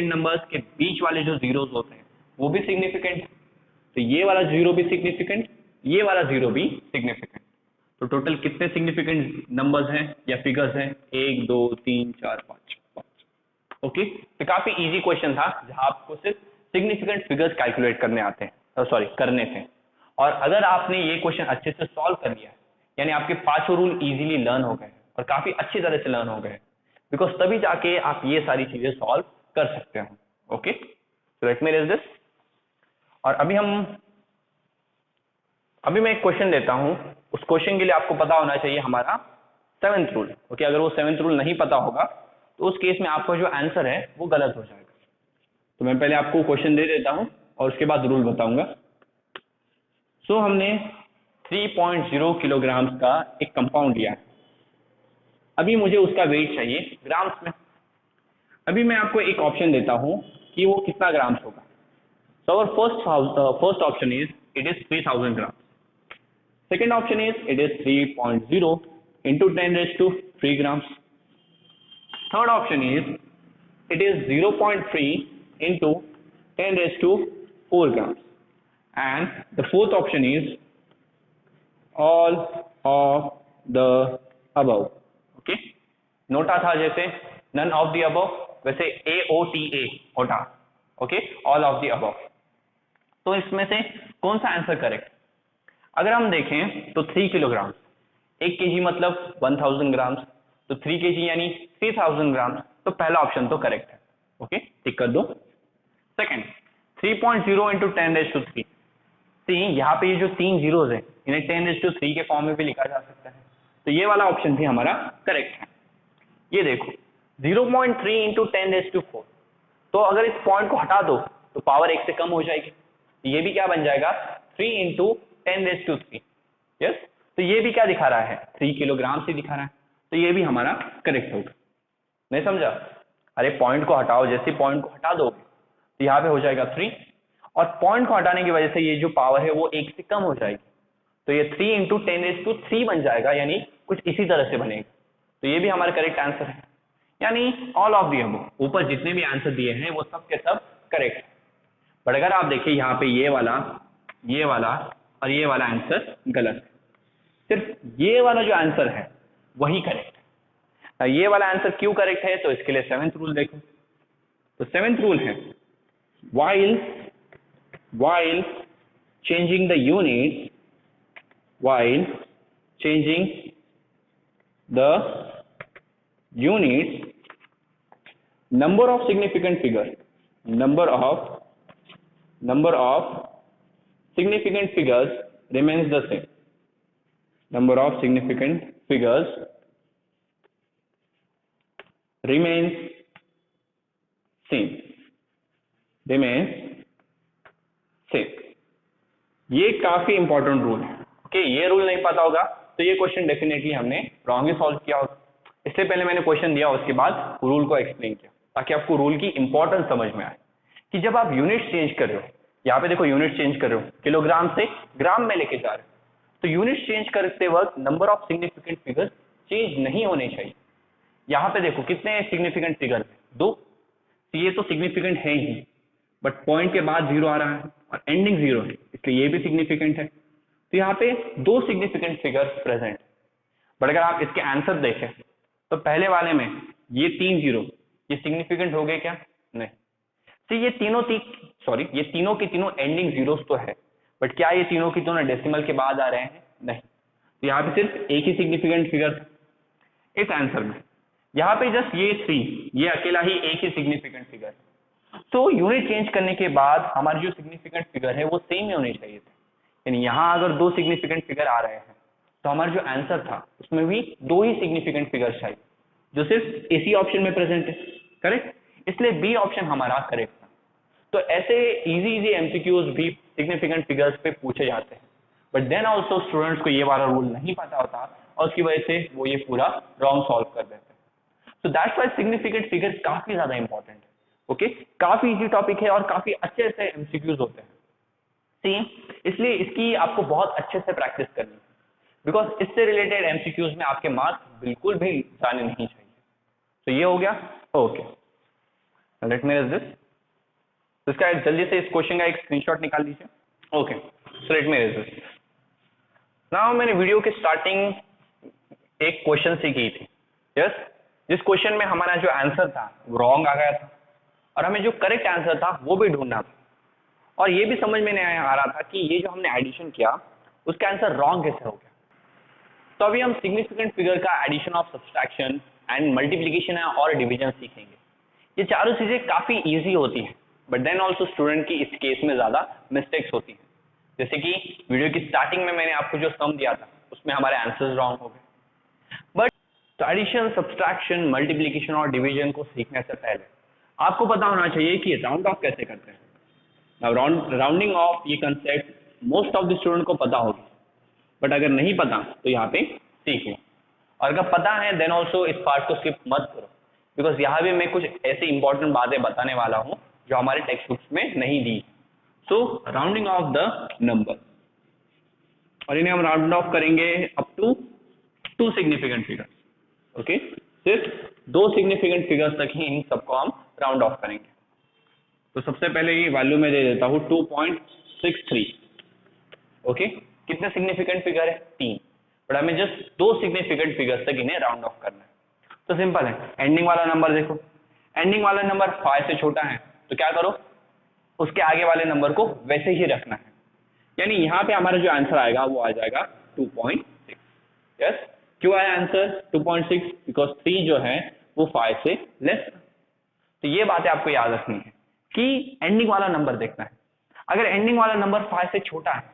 नंबर्स के बीच वाले जो जीरोस होते हैं वो भी सिग्निफिकेंट है। तो ये वाला जीरो भी सिग्निफिकेंट, ये वाला जीरो भी सिग्निफिकेंट। तो टोटल कितने सिग्निफिकेंट नंबर्स हैं या फिगर्स हैं? 1 2 3 4 5। ओके, तो काफी इजी क्वेश्चन था जहां आपको सिर्फ सिग्निफिकेंट फिगर्स कैलकुलेट करने आते हैं, सॉरी करने थे। और अगर आपने ये क्वेश्चन अच्छे से सॉल्व कर लिया यानी आपके 5 रूल इजीली लर्न हो गए और काफी अच्छी तरह से लर्न हो गए, बिकॉज तभी जाके आप ये सारी चीजें सॉल्व कर सकते हो। Okay, so let me raise this. और अभी मैं एक क्वेश्चन देता हूं, उस क्वेश्चन के लिए आपको पता होना चाहिए हमारा 7th रूल। ओके, अगर वो 7th रूल नहीं पता होगा तो उस केस में आपका जो आंसर है वो गलत हो जाएगा। तो मैं पहले आपको क्वेश्चन दे देता हूं और उसके बाद रूल बताऊंगा। सो हमने 3.0 किलोग्राम का एक कंपाउंड लिया है। अभी मुझे उसका वेट चाहिए ग्राम्स में। अभी मैं आपको एक ऑप्शन देता हूं कि वो कितना ग्राम्स होगा। So our first option is it is 3000 gram. Second option is it is 3.0 into 10⁻³ grams. Third option is it is 0.3 into 10⁻⁴ grams. And the fourth option is all of the above. Okay, NOTA था जैसे none of the above, वैसे AOTA ओटा। Okay, all of the above। तो इसमें से कौन सा answer correct? अगर हम देखें तो 3 किलोग्राम, 1 kg मतलब 1000 ग्राम, तो 3 kg यानी 3000 ग्राम। तो पहला ऑप्शन तो करेक्ट है। ओके, टिक कर दो। सेकंड, 3.0 into 10⁻³ सी, यहाँ पे ये जो 3 जीरोस है इन्हें 10⁻³ के फॉर्म में भी लिखा जा सकता है, तो ये वाला ऑप्शन भी हमारा करेक्ट है। ये देखो 0.3 into 10⁻⁴, तो अगर इस पॉइंट को हटा दो तो पावर 1 से कम हो जाएगी। ये भी क्या बन जाएगा? 3 into 10⁻³। यस, तो ये भी क्या दिखा रहा है? 3 किलोग्राम से दिखा रहा है, तो ये भी हमारा करेक्ट होगा। नहीं समझा? अरे पॉइंट को हटाओ, जैसे पॉइंट को हटा दोगे तो यहाँ पे हो जाएगा 3, और पॉइंट को हटाने की वजह से ये जो पावर है वो 1 से कम हो जाएगी, तो ये 3 into 10⁻³ बन जाएगा, यानी कुछ इसी तरह से बनेगा। तो ये भी हमारा करेक्ट आंसर है, यानी ऑल ऑफ दी अबव। ऊपर जितने भी आंसर दिए हैं वो सब के सब करेक्ट है। बट अगर आप देखिए यहाँ पे ये वाला और ये वाला आंसर गलत है। सिर्फ ये वाला जो आंसर है वही करेक्ट है। ये वाला आंसर क्यों करेक्ट है? तो इसके लिए 7th रूल देखो। तो 7th रूल है while changing the units, number of significant figures remains the same. Number of significant figures remains same. ये काफी इंपॉर्टेंट रूल है। ओके, ये रूल नहीं पता होगा तो ये क्वेश्चन डेफिनेटली हमने रॉन्ग ही सॉल्व किया होगा। इससे पहले मैंने क्वेश्चन दिया, उसके बाद रूल को एक्सप्लेन किया ताकि आपको रूल की इंपॉर्टेंस समझ में आए कि जब आप यूनिट चेंज कर रहे हो, यहाँ पे देखो यूनिट चेंज कर रहे हो, किलोग्राम से ग्राम में लेके जा रहे हो, तो यूनिट चेंज करते वक्त number of significant figures change नहीं होने चाहिए। यहाँ पे देखो कितने सिग्निफिकेंट फिगर, 2, तो ये तो सिग्निफिकेंट है ही, बट पॉइंट के बाद 0 आ रहा है और एंडिंग 0 है, इसलिए ये भी सिग्निफिकेंट है। तो यहाँ पे 2 सिग्निफिकेंट फिगर्स प्रेजेंट। बट अगर आप इसके आंसर देखें तो पहले वाले में ये 3 0 ये सिग्निफिकेंट हो गए क्या? नहीं। तो ये तीनों की तीनों एंडिंग जीरोस तो है, बट क्या ये तीनों की तीनों डेसिमल के बाद आ रहे हैं? नहीं। तो यहाँ पे सिर्फ एक ही सिग्निफिकेंट फिगर इस आंसर में, यहाँ पे जस्ट ये 3, ये अकेला ही एक ही सिग्निफिकेंट फिगर। तो यूनिट चेंज करने के बाद हमारे जो सिग्निफिकेंट फिगर है वो सेम ही होने चाहिए थे, यानी यहाँ अगर 2 सिग्निफिकेंट फिगर आ रहे हैं तो हमारा जो आंसर था उसमें भी 2 ही सिग्निफिकेंट फिगर चाहिए, जो सिर्फ इसी ऑप्शन में प्रेजेंट है। करेक्ट, इसलिए बी ऑप्शन हमारा करेक्ट था। तो ऐसे इजी एमसीक्यूज भी सिग्निफिकेंट फिगर्स पे पूछे जाते हैं, बट देन ऑल्सो स्टूडेंट्स को ये वाला रूल नहीं पता होता और उसकी वजह से वो ये पूरा रॉन्ग सॉल्व कर देते हैं। So that's why significant figure काफी ज्यादा इंपॉर्टेंट है। ओके, काफी इजी टॉपिक है और काफी अच्छे से एमसीक्यूज होते हैं। इसलिए इसकी आपको बहुत अच्छे से प्रैक्टिस करनी है, बिकॉज इससे रिलेटेड एमसीक्यूज में आपके मार्क्स बिल्कुल भी जाने नहीं चाहिए। तो ये हो गया। Okay, let me raise this. तो इसका जल्दी से इस क्वेश्चन का एक स्क्रीनशॉट निकाल लीजिए। Okay, so let me raise this. Now मैंने वीडियो के स्टार्टिंग एक क्वेश्चन से की थी, यस, जिस क्वेश्चन में हमारा जो आंसर था वो रॉन्ग आ गया था और हमें जो करेक्ट आंसर था वो भी ढूंढना था, और ये भी समझ में नहीं आ रहा था कि ये जो हमने एडिशन किया उसका आंसर रॉन्ग कैसे हो गया। तो अभी हम सिग्निफिकेंट फिगर का addition of subtraction and multiplication और डिवीजन सीखेंगे। ये चारों चीजें काफी इजी होती हैं, बट देन ऑल्सो स्टूडेंट की इस केस में ज्यादा मिस्टेक्स होती हैं। जैसे कि वीडियो की स्टार्टिंग में मैंने आपको जो सम दिया था उसमें हमारे आंसर्स रॉन्ग हो गए। बट तो एडिशन, सब्सट्रैक्शन, मल्टीप्लिकेशन और डिवीजन को सीखने से पहले आपको पता होना चाहिए कि राउंड ऑफ कैसे करते हैं। राउंडिंग ऑफ ये concept most of the student को पता होगी, बट अगर नहीं पता तो यहाँ पे सीख लो, और अगर पता है देन ऑल्सो इस पार्ट को स्किप मत करो, बिकॉज यहाँ भी मैं कुछ ऐसी इंपॉर्टेंट बातें बताने वाला हूँ जो हमारे टेक्स्ट बुक्स में नहीं दी। So rounding off the number, और इन्हें हम राउंड ऑफ करेंगे up to 2 significant figures. Okay, सिर्फ 2 सिग्निफिकेंट फिगर्स तक ही इन सबको हम राउंड ऑफ करेंगे। तो सबसे पहले ये वैल्यू में दे देता हूँ 2.63। ओके, कितने सिग्निफिकेंट फिगर है? 3, बट हमें जस्ट 2 सिग्निफिकेंट फिगर्स तक इन्हें राउंड ऑफ करना है। तो सिंपल है, एंडिंग वाला नंबर देखो, एंडिंग वाला नंबर 5 से छोटा है तो क्या करो, उसके आगे वाले नंबर को वैसे ही रखना है, यानी यहाँ पे हमारा जो आंसर आएगा वो आ जाएगा 2.6। यस, क्यों आया आंसर 2.6? बिकॉज 3 जो है वो 5 से लेस। तो ये बातें आपको याद रखनी है कि एंडिंग वाला नंबर देखना है। अगर एंडिंग वाला नंबर 5 से छोटा है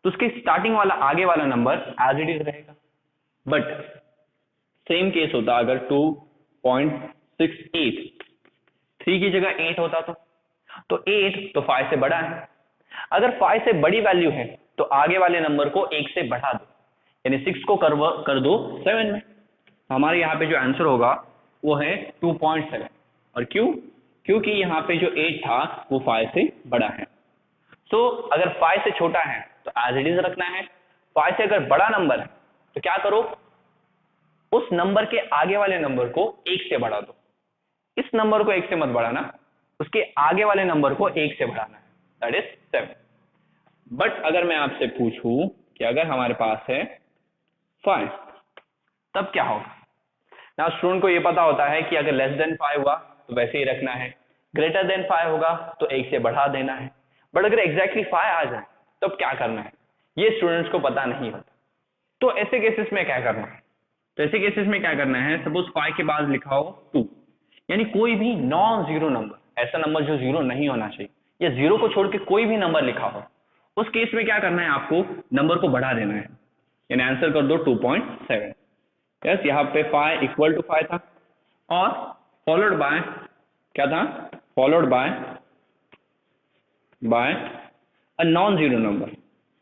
तो उसके स्टार्टिंग वाला आगे वाला नंबर एज इट इज रहेगा, बट सेम केस होता अगर 2.68 3 की जगह 8 होता तो 8 तो 5 से बड़ा है। अगर 5 से बड़ी वैल्यू है तो आगे वाले नंबर को 1 से बढ़ा दो, यानी 6 को कर दो 7 में। हमारे यहाँ पे जो आंसर होगा वो है 2.7। और क्योंकि यहाँ पे जो 8 था वो 5 से बड़ा है। सो अगर 5 से छोटा है तो एज इट इज रखना है, 5 से अगर बड़ा नंबर है तो क्या करो, उस नंबर के आगे वाले नंबर को 1 से बढ़ा दो। इस नंबर को 1 से मत बढ़ाना, उसके आगे वाले नंबर को 1 से बढ़ाना है, दैट इज 7। बट अगर मैं आपसे पूछूं कि अगर हमारे पास है 5 तब क्या होगा? ना स्टूडेंट को ये पता होता है कि अगर लेस देन 5 हुआ तो वैसे ही रखना है, ग्रेटर देन 5 होगा तो 1 से बढ़ा देना है, बट अगर एग्जैक्टली 5 आ जाए तब क्या करना है, ये स्टूडेंट्स को पता नहीं होता। तो ऐसे केसेस में क्या करना है? तो ऐसे केसेस में क्या करना है, सपोज 5 के बाद लिखा हो 2, यानी कोई भी नॉन जीरो नंबर, ऐसा नंबर जो जीरो नहीं होना चाहिए, या जीरो को छोड़ के कोई भी नंबर लिखा हो, उस केस में क्या करना है, आपको नंबर को बढ़ा देना है, यानी आंसर कर दो 2.7। यस, यहाँ पे 5 इक्वल टू 5 था और फॉलोड बाय क्या था, followed by a non zero number,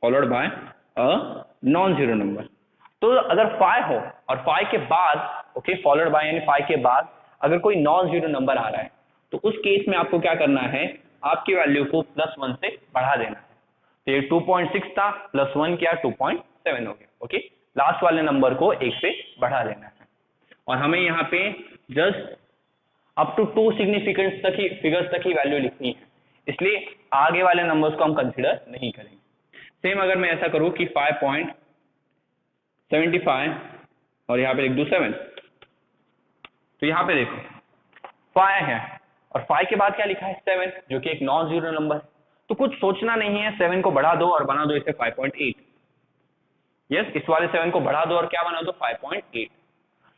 followed by a non zero number. तो अगर 5 हो और 5 के बाद ओके फॉलोड बाय यानी 5 के बाद अगर कोई नॉन जीरो नंबर आ रहा है तो उस केस में आपको क्या करना है, आपकी वैल्यू को +1 से बढ़ा देना है। तो ये 2.6 था, +1 किया 2.7 हो गया। ओके, लास्ट वाले नंबर को 1 से बढ़ा देना है और हमें यहाँ पे जस्ट अप टू 2 सिग्निफिकेंट तक ही फिगर्स तक ही वैल्यू लिखनी है, इसलिए आगे वाले नंबर्स को हम कंसिडर नहीं करेंगे। सेम अगर मैं ऐसा करूं कि 5.75 और यहाँ पे लिख दूं 7, तो यहाँ पे देखो 5 है और 5 के बाद क्या लिखा है 7, जो कि एक नॉन जीरो नंबर है। तो कुछ सोचना नहीं है, 7 को बढ़ा दो और बना दो इसे 5.8। यस, इस वाले 7 को बढ़ा दो और क्या बना दो 5.8।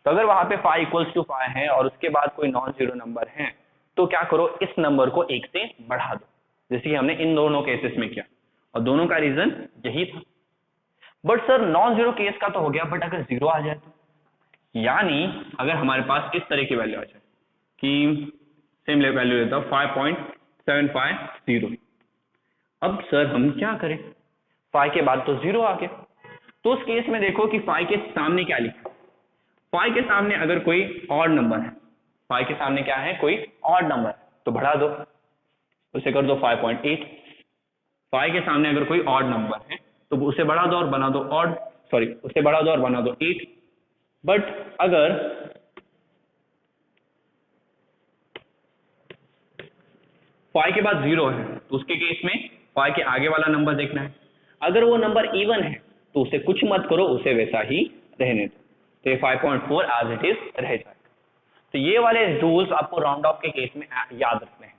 तो अगर वहां पे 5 = 5 है और उसके बाद कोई नॉन जीरो नंबर है तो क्या करो, इस नंबर को 1 से बढ़ा दो, जैसे कि हमने इन दोनों केसेस में किया और दोनों का रीजन यही था। But sir non zero case का तो हो गया, बट अगर जीरो आ जाए तो, यानी अगर हमारे पास इस तरह की वैल्यू आ जाए कि सेम वैल्यू लेता हूं 5.750, अब सर हम क्या करें, 5 के बाद तो जीरो आ गया। तो उस केस में देखो कि 5 के सामने क्या लिखा, 5 के सामने अगर कोई ऑड नंबर है, 5 के सामने क्या है, कोई ऑड नंबर है, तो बढ़ा दो, उसे कर दो 5.8। 5 के सामने अगर कोई ऑड नंबर है तो उसे बढ़ा दो और बना दो ऑड, सॉरी उसे बढ़ा दो और बना दो 8। बट अगर 5 के बाद जीरो है तो उसके केस में 5 के आगे वाला नंबर देखना है। अगर वो नंबर इवन है तो उसे कुछ मत करो, उसे वैसा ही रहने दो, तो ये 5.4 एज इट इज रह जाएगा। तो ये वाले रूल्स आपको राउंड ऑफ के केस में याद रखने हैं।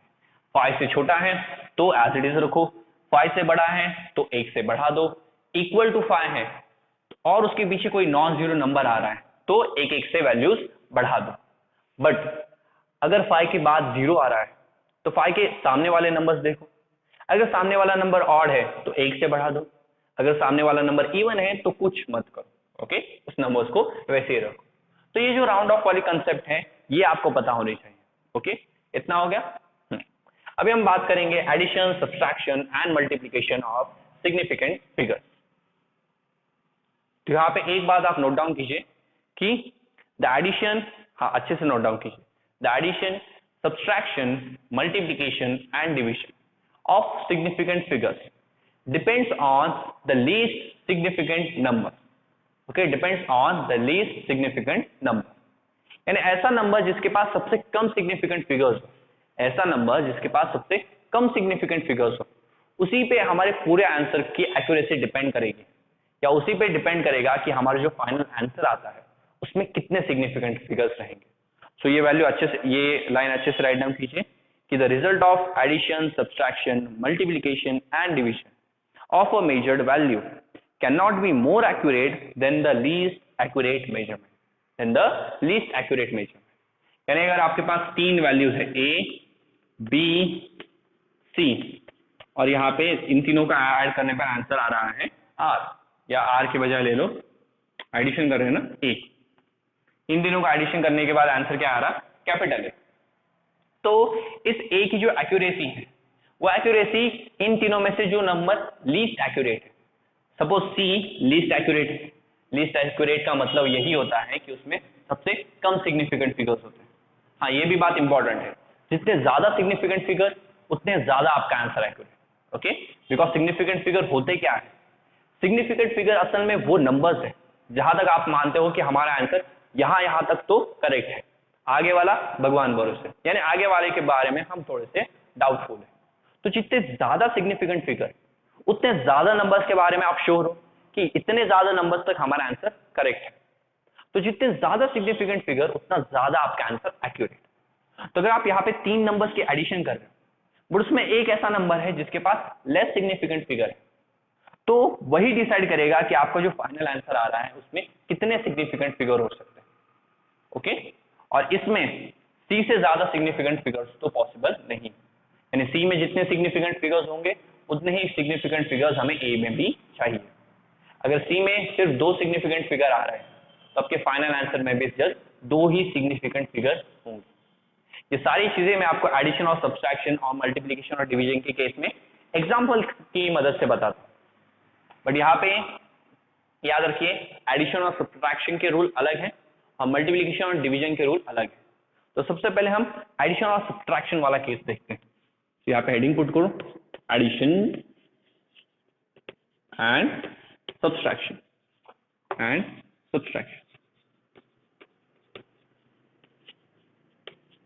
5 से छोटा है तो एज इट इज रखो, 5 से बड़ा है तो 1 से बढ़ा दो, इक्वल टू 5 है और उसके पीछे कोई नॉन जीरो नंबर आ रहा है तो 1 से वैल्यूज बढ़ा दो। बट अगर 5 के बाद जीरो आ रहा है तो 5 के सामने वाले नंबर्स देखो, अगर सामने वाला नंबर ऑड है तो 1 से बढ़ा दो, अगर सामने वाला नंबर इवन है तो कुछ मत करो। ओके, उस नंबर्स को वैसे ही रखो। तो ये जो राउंड ऑफ वाली कंसेप्ट है ये आपको पता होनी चाहिए। ओके, इतना हो गया। अभी हम बात करेंगे addition, subtraction and multiplication of significant figures. तो यहाँ पे एक बात आप नोट डाउन कीजिए कि द एडिशन, हाँ अच्छे से नोट डाउन कीजिए, the addition, subtraction, multiplication and division of significant figures depends on the least significant number. Okay, depends on the least significant number, यानी ऐसा नंबर जिसके पास सबसे कम सिग्निफिकेंट फिगर्स हो, ऐसा नंबर जिसके पास सबसे कम सिग्निफिकेंट फिगर्स हो, उसी पे हमारे पूरे आंसर की एक्यूरेसी डिपेंड करेगी, या उसी पे डिपेंड करेगा कि हमारा जो फाइनल आंसर आता है उसमें कितने सिग्निफिकेंट फिगर्स रहेंगे। सो ये वैल्यू अच्छे से, ये लाइन अच्छे से राइट डाउन कीजिए कि the result of addition, subtraction, multiplication and division of a measured value cannot be more accurate than the least accurate measurement, यानी अगर आपके पास 3 वैल्यूज है A, B, C और यहाँ पे इन तीनों का ऐड करने पर आंसर आ रहा है R, या R के बजाय ले लो, एडिशन कर रहे हैं ना A, इन तीनों का एडिशन करने के बाद आंसर क्या आ रहा, कैपिटल A। तो इस A की जो एक्यूरेसी है वो एक्यूरेसी इन तीनों में से जो नंबर लीस्ट एक्यूरेट है, सपोज C लीस्ट एक्यूरेट है, लीस्ट एक्यूरेट का मतलब यही होता है कि उसमें सबसे कम सिग्निफिकेंट फिगर्स होते हैं। हाँ ये भी बात इंपॉर्टेंट है, जितने ज्यादा सिग्निफिकेंट फिगर उतने ज्यादा आपका answer accurate. Okay, because significant figure होते क्या है, सिग्निफिकेंट फिगर असल में वो नंबर्स है जहां तक आप मानते हो कि हमारा आंसर यहां तक तो करेक्ट है, आगे वाला भगवान भरोसे, यानी आगे वाले के बारे में हम थोड़े से डाउटफुल है। तो जितने ज्यादा सिग्निफिकेंट फिगर उतने ज्यादा नंबर्स के बारे में आप श्योर हो कि इतने ज्यादा नंबर्स तक हमारा आंसर करेक्ट है। तो जितने ज्यादा सिग्निफिकेंट फिगर उतना ज्यादा आपका आंसर एक्यूरेट। तो अगर आप यहाँ पे 3 नंबर्स की एडिशन कर रहे हो बट उसमें एक ऐसा नंबर है जिसके पास लेस सिग्निफिकेंट फिगर है, तो वही डिसाइड करेगा कि आपका जो फाइनल आंसर आ रहा है उसमें कितने सिग्निफिकेंट फिगर हो सकते हैं। ओके, और इसमें C से ज्यादा सिग्निफिकेंट फिगर्स तो पॉसिबल नहीं, यानी C में जितने सिग्निफिकेंट फिगर्स होंगे उतने ही सिग्निफिकेंट फिगर्स हमें A में भी चाहिए। अगर C में सिर्फ 2 सिग्निफिकेंट फिगर आ रहे हैं तो आपके फाइनल आंसर में भी जस्ट 2 ही सिग्निफिकेंट फिगर होंगे। ये सारी चीजें मैं आपको एडिशन और सब्सट्रैक्शन और मल्टीप्लिकेशन और डिवीजन के केस में एग्जांपल की मदद से बताता हूं। बट यहाँ पे याद रखिए एडिशन और सब्ट्रैक्शन के रूल अलग हैं और मल्टीप्लिकेशन और डिवीजन के रूल अलग हैं। तो सबसे पहले हम एडिशन और सब्ट्रैक्शन वाला केस देखते हैं। तो यहाँ पे हेडिंग पुट करो, एडिशन एंड सब्ट्रैक्शन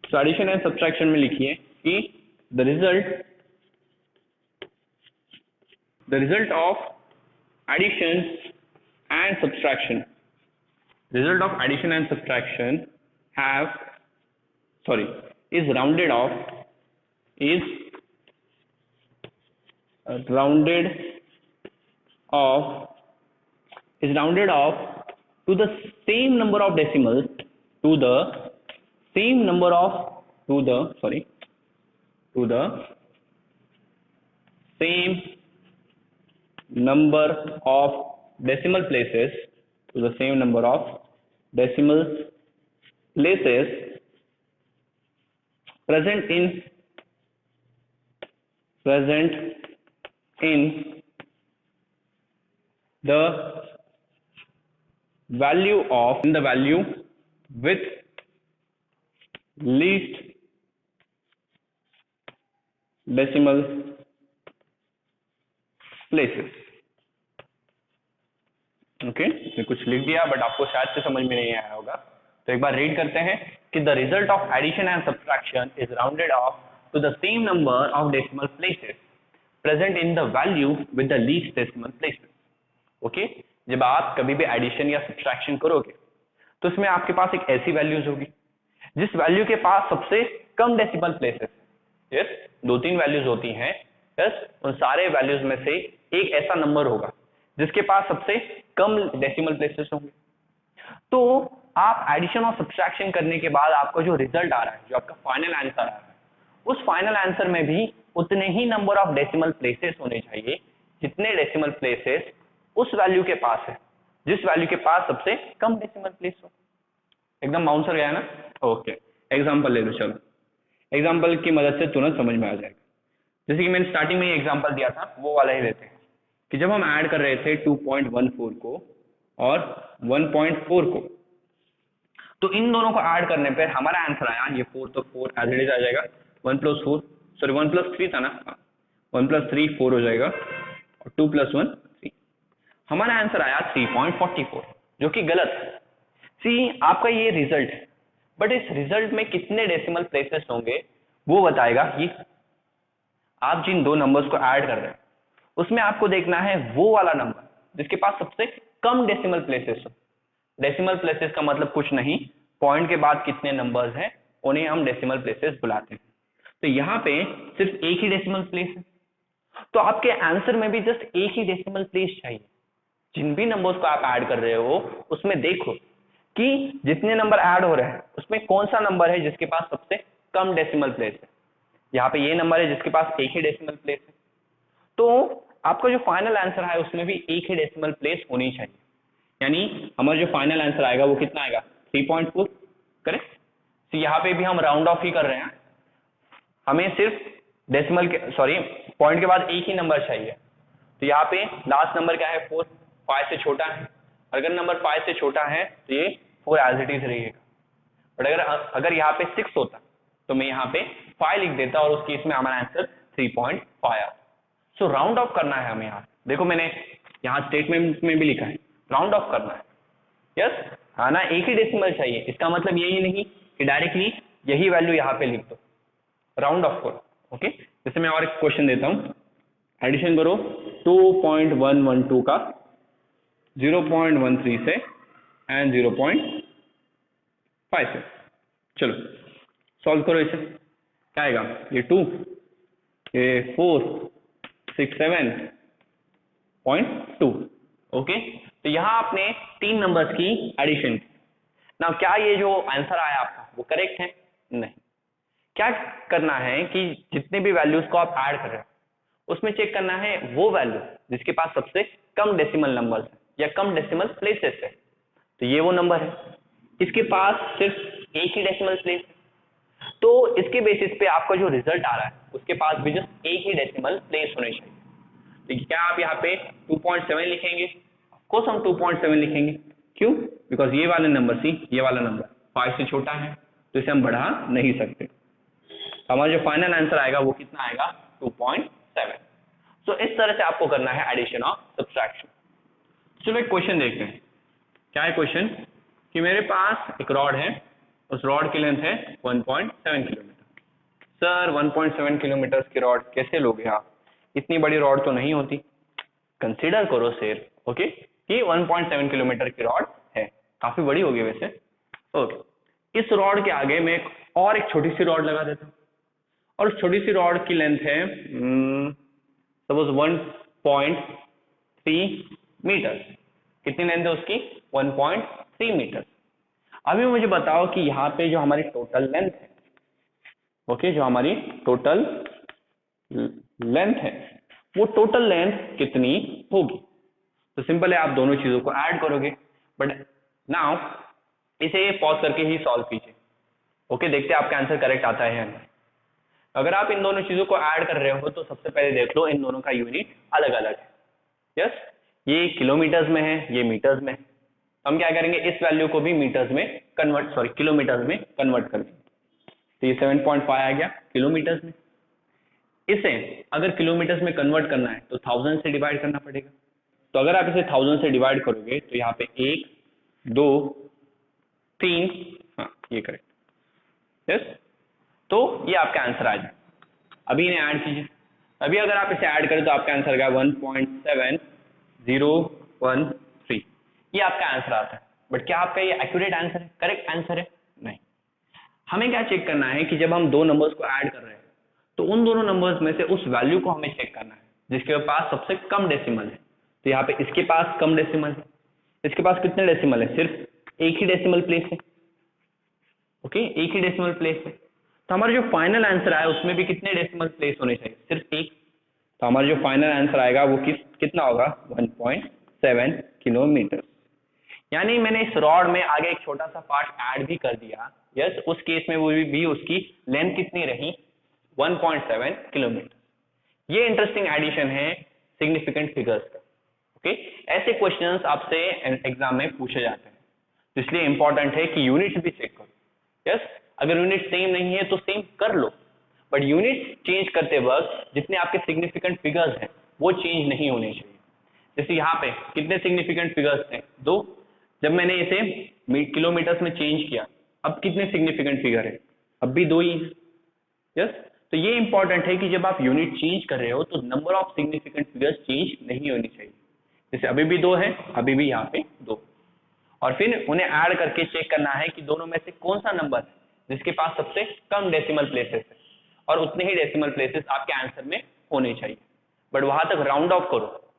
तो एडिशन एंड सब्ट्रैक्शन में लिखिए कि the result of addition and subtraction is rounded off to the same number of decimals to the same number of decimal places present in the value with least decimal places। Okay कुछ लिख दिया but आपको शायद से समझ में नहीं आया होगा, तो एक बार रीड करते हैं कि the result of addition and subtraction is rounded off to the same number of decimal places present in the value with the least decimal places. Okay, जब आप कभी भी एडिशन या सब्ट्रैक्शन करोगे तो उसमें आपके पास एक ऐसी वैल्यूज होगी जिस वैल्यू के पास सबसे कम डेसिमल प्लेसेस, यस 2-3 वैल्यूज होती हैं, यस उन सारे वैल्यूज में से एक ऐसा नंबर होगा जिसके पास सबसे कम डेसिमल प्लेसेस होंगे। तो आप एडिशन और सब्ट्रैक्शन करने के बाद आपका जो रिजल्ट आ रहा है, जो आपका फाइनल आंसर आ रहा है, उस फाइनल आंसर में भी उतने ही नंबर ऑफ डेसिमल प्लेसेस होने चाहिए जितने डेसिमल प्लेसेस उस वैल्यू के पास है जिस वैल्यू के पास सबसे कम डेसिमल प्लेस हो। एकदम बाउंसर गया ना? ओके, एग्जांपल ले लो। चलो एग्जांपल की मदद से तुरंत समझ में आ जाएगा। जैसे कि मैंने स्टार्टिंग में एग्जांपल दिया था वो वाला ही लेते हैं कि जब हम ऐड कर रहे थे 2.14 को और 1.4 को, तो इन दोनों को ऐड करने पर हमारा आंसर आया, ये 4 तो 4 एज इट इज आ जाएगा, 1 + 4 सॉरी 1 + 3 था ना, 1 + 3 4 हो जाएगा और 2 + 1 3। हमारा आंसर आया 3.44 जो कि गलत है। सी आपका ये रिजल्ट है बट इस रिजल्ट में कितने डेसिमल प्लेसेस होंगे वो बताएगा ये। आप जिन दो नंबर्स को ऐड कर रहे हैं उसमें आपको देखना है वो वाला नंबर जिसके पास सबसे कम डेसिमल प्लेसेस हो। डेसिमल प्लेसेस का मतलब कुछ नहीं, पॉइंट के बाद कितने नंबर्स हैं उन्हें हम डेसिमल प्लेसेस बुलाते हैं। तो यहाँ पे सिर्फ एक ही डेसिमल प्लेस है, तो आपके आंसर में भी जस्ट एक ही डेसिमल प्लेस चाहिए। जिन भी नंबर्स को आप ऐड कर रहे हो उसमें देखो कि जितने नंबर ऐड हो रहे हैं उसमें कौन सा नंबर है जिसके पास सबसे कम डेसिमल प्लेस है। यहाँ पे ये नंबर है जिसके पास एक ही डेसिमल प्लेस है, तो आपका जो फाइनल आंसर है उसमें भी एक ही डेसिमल प्लेस होनी चाहिए। यानी हमारा जो फाइनल आंसर आएगा वो कितना आएगा 3.4, करेक्ट। तो यहाँ पे भी हम राउंड ऑफ ही कर रहे हैं, हमें सिर्फ डेसिमल के सॉरी पॉइंट के बाद एक ही नंबर चाहिए। तो यहाँ पे लास्ट नंबर क्या है 4, 5 से छोटा है। अगर नंबर 5 से छोटा है तो ये 4 एज इट इज रहेगा, बट अगर यहाँ पे 6 होता तो मैं यहाँ पे 5 लिख देता और उस केस में हमारा आंसर 3.5 आता। सो राउंड ऑफ करना है हमें। यहाँ देखो मैंने यहाँ स्टेटमेंट में भी लिखा है राउंड ऑफ करना है, यस आना एक ही डेसिमल चाहिए। इसका मतलब यही नहीं कि डायरेक्टली यही वैल्यू यहाँ पे लिख दो, राउंड ऑफ करो। ओके, जैसे मैं और एक क्वेश्चन देता हूँ, एडिशन करो 2.112 का 0.13 से एंड 0.5 से। चलो सॉल्व करो इसे, क्या आएगा, ये 2 ये 4 6 7.2। ओके, तो यहाँ आपने 3 नंबर्स की एडिशन की। ना क्या ये जो आंसर आया आपका वो करेक्ट है? नहीं। क्या करना है कि जितने भी वैल्यूज को आप ऐड कर रहे हैं उसमें चेक करना है वो वैल्यू जिसके पास सबसे कम डेसिमल नंबर्स है या कम डेसिमल प्लेसेस है। तो ये वो नंबर है, इसके पास सिर्फ एक ही डेसिमल प्लेस है, तो इसके बेसिस पे आपका जो रिजल्ट आ रहा है उसके पास भी जस्ट एक ही डेसिमल प्लेस होने चाहिए। तो क्या आप यहाँ पे 2.7 लिखेंगे? कोर्स हम 2.7 लिखेंगे। क्यों? बिकॉज ये वाला नंबर सी, ये वाला नंबर 5 से छोटा है, तो इसे हम बढ़ा नहीं सकते। तो हमारा जो फाइनल आंसर आएगा वो कितना आएगा? 2.7। सो इस तरह से आपको करना है एडिशन और सब्सट्रैक्शन। चलो एक क्वेश्चन देखते हैं। क्या है क्वेश्चन? कि मेरे पास एक रॉड है, उस रॉड की लेंथ है 1.7 किलोमीटर। सर 1.7 किलोमीटर की रॉड कैसे लोगे आप? इतनी बड़ी रॉड तो नहीं होती। कंसीडर करो सर, ओके, कि 1.7 किलोमीटर की रॉड है, काफी बड़ी होगी वैसे। ओके, इस रॉड के आगे मैं एक छोटी सी रॉड लगा देता हूँ, और उस छोटी सी रॉड की लेंथ है सपोज 1.3 मीटर। कितनी लेंथ है उसकी? 1.3 मीटर। अभी मुझे बताओ कि यहाँ पे जो हमारी टोटल लेंथ है, ओके, जो हमारी टोटल लेंथ है, वो टोटल लेंथ कितनी होगी? तो सिंपल है, आप दोनों चीजों को ऐड करोगे। बट नाउ इसे पॉज करके ही सॉल्व कीजिए। ओके, देखते हैं आपका आंसर करेक्ट आता है या नहीं। अगर आप इन दोनों चीजों को ऐड कर रहे हो तो सबसे पहले देख लो इन दोनों का यूनिट अलग अलग है। यस, ये किलोमीटर्स में है, ये मीटर्स में है। हम क्या करेंगे, इस वैल्यू को भी मीटर्स में कन्वर्ट, सॉरी किलोमीटर्स में कन्वर्ट कर देंगे। तो ये 7.5 आ गया किलोमीटर्स में। इसे अगर किलोमीटर्स में कन्वर्ट करना है तो 1000 से डिवाइड करना पड़ेगा। तो अगर आप इसे 1000 से डिवाइड करोगे तो यहाँ पे 1 2 3, हाँ ये करेक्ट। यस, तो ये आपका आंसर आ जाए। अभी इन्हें ऐड कीजिए। अभी अगर आप इसे ऐड करें तो आपका आंसर आएगा 1.7013। ये आपका आंसर आता है। बट क्या आपका ये एक्यूरेट आंसर है, करेक्ट आंसर है? नहीं। हमें क्या चेक करना है कि जब हम दो नंबर्स को ऐड कर रहे हैं तो उन दोनों नंबर्स में से उस वैल्यू को हमें चेक करना है जिसके पास सबसे कम डेसिमल है। तो यहाँ पे इसके पास कम डेसिमल है। इसके पास कितने डेसिमल है? सिर्फ एक ही डेसिमल प्लेस है। ओके, एक ही डेसिमल प्लेस है। तो हमारा जो फाइनल आंसर आया उसमें भी कितने डेसिमल प्लेस होने चाहिए? सिर्फ एक। तो हमारा जो फाइनल आंसर आएगा वो कितना होगा? 1.7 किलोमीटर। यानी मैंने इस रॉड में आगे एक छोटा सा पार्ट ऐड भी कर दिया। यस, उस केस में वो भी उसकी लेंथ कितनी रही? 1.7 किलोमीटर। ये इंटरेस्टिंग एडिशन है सिग्निफिकेंट फिगर्स का। ओके, ऐसे क्वेश्चंस आपसे एग्जाम में पूछे जाते हैं, तो इसलिए इंपॉर्टेंट है कि यूनिट्स भी चेक करो। यस, अगर यूनिट सेम नहीं है तो सेम कर लो, बट यूनिट चेंज करते वक्त जितने आपके सिग्निफिकेंट फिगर्स हैं वो चेंज नहीं होने चाहिए। जैसे यहाँ पे कितने सिग्निफिकेंट फिगर्स थे? 2। जब मैंने इसे किलोमीटर्स में चेंज किया, अब कितने सिग्निफिकेंट फिगर है? अब भी 2 ही है। यस, तो ये इंपॉर्टेंट है कि जब आप यूनिट चेंज कर रहे हो तो number of significant figures change नहीं होनी चाहिए। जैसे अभी भी 2 है, अभी भी यहाँ पे 2, और फिर उन्हें ऐड करके चेक करना है कि दोनों में से कौन सा नंबर है जिसके पास सबसे कम डेसिमल प्लेसेस है, और उतने ही डेसिमल प्लेसेस आपके आंसर में होने चाहिए। बट वहां तक राउंड ऑफ करो,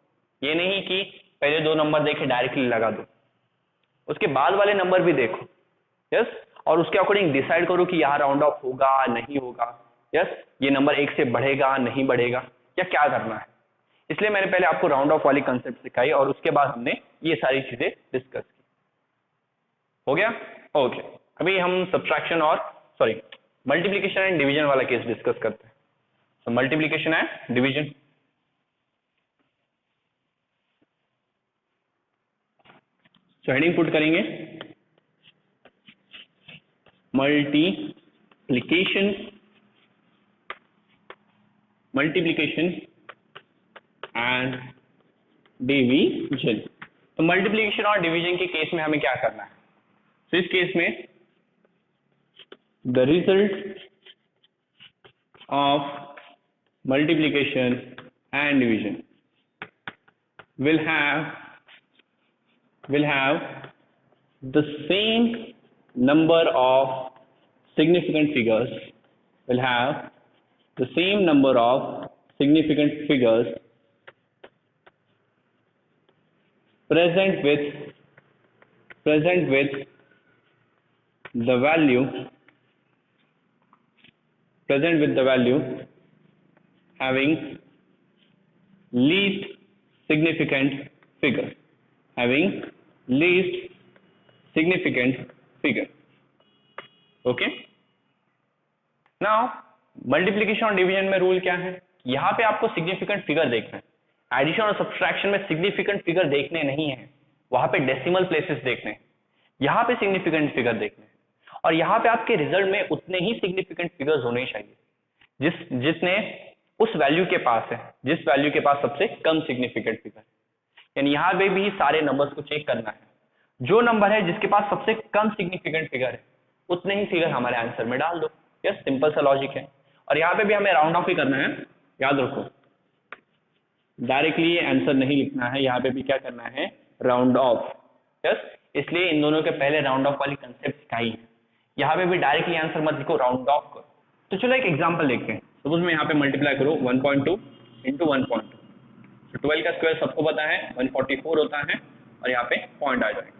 ये नहीं कि पहले 2 नंबर देखे डायरेक्टली लगा दो, उसके बाद वाले नंबर भी देखो। यस, और उसके अकॉर्डिंग डिसाइड करो कि यहाँ राउंड ऑफ होगा नहीं होगा। यस, ये नंबर 1 से बढ़ेगा नहीं बढ़ेगा, या क्या करना है। इसलिए मैंने पहले आपको राउंड ऑफ वाली कंसेप्ट सिखाई और उसके बाद हमने ये सारी चीजें डिस्कस की। हो गया? ओके, अभी हम सब्ट्रैक्शन और सॉरी मल्टीप्लिकेशन एंड डिवीजन वाला केस डिस्कस करते हैं। तो मल्टीप्लिकेशन एंड डिवीजन। तो हेडिंग पुट करेंगे मल्टीप्लिकेशन एंड डिवीजन। तो मल्टीप्लिकेशन और डिवीजन के केस में हमें क्या करना है? तो इस केस में the result of multiplication and division will have the same number of significant figures, will have the same number of significant figures present with the value having least significant figure, okay. Now multiplication और division में rule क्या है? यहाँ पे आपको significant figure देखना है। Addition और सब्सट्रैक्शन में सिग्निफिकेंट फिगर देखने नहीं है, वहां पे डेसिमल प्लेसेस देखने हैं, यहाँ पे सिग्निफिकेंट फिगर देखने हैं, और यहाँ पे आपके रिजल्ट में उतने ही सिग्निफिकेंट फिगर्स होने चाहिए जितने उस वैल्यू के पास है, जिस वैल्यू के पास सबसे कम सिग्निफिकेंट फिगर। यानी यहाँ पे भी सारे नंबर्स को चेक करना है, जो नंबर है जिसके पास सबसे कम सिग्निफिकेंट फिगर है उतने ही फिगर हमारे आंसर में डाल दो। यस, सिंपल सा लॉजिक है। और यहाँ पे भी हमें राउंड ऑफ ही करना है, याद रखो, डायरेक्टली आंसर नहीं लिखना है, यहाँ पे भी क्या करना है, राउंड ऑफ। यस, इसलिए इन दोनों के पहले राउंड ऑफ वाली कंसेप्ट सिखाई है। यहाँ पे भी डायरेक्टली आंसर मत लिखो, राउंड ऑफ करो। तो चलो एक एग्जांपल देखते हैं। सपोज मैं यहाँ पे मल्टीप्लाई करूँ 1.2 इंटू 1.2, तो 12 का स्क्वायर सबको पता है 144 होता है, और यहाँ पे पॉइंट आ जाएगा।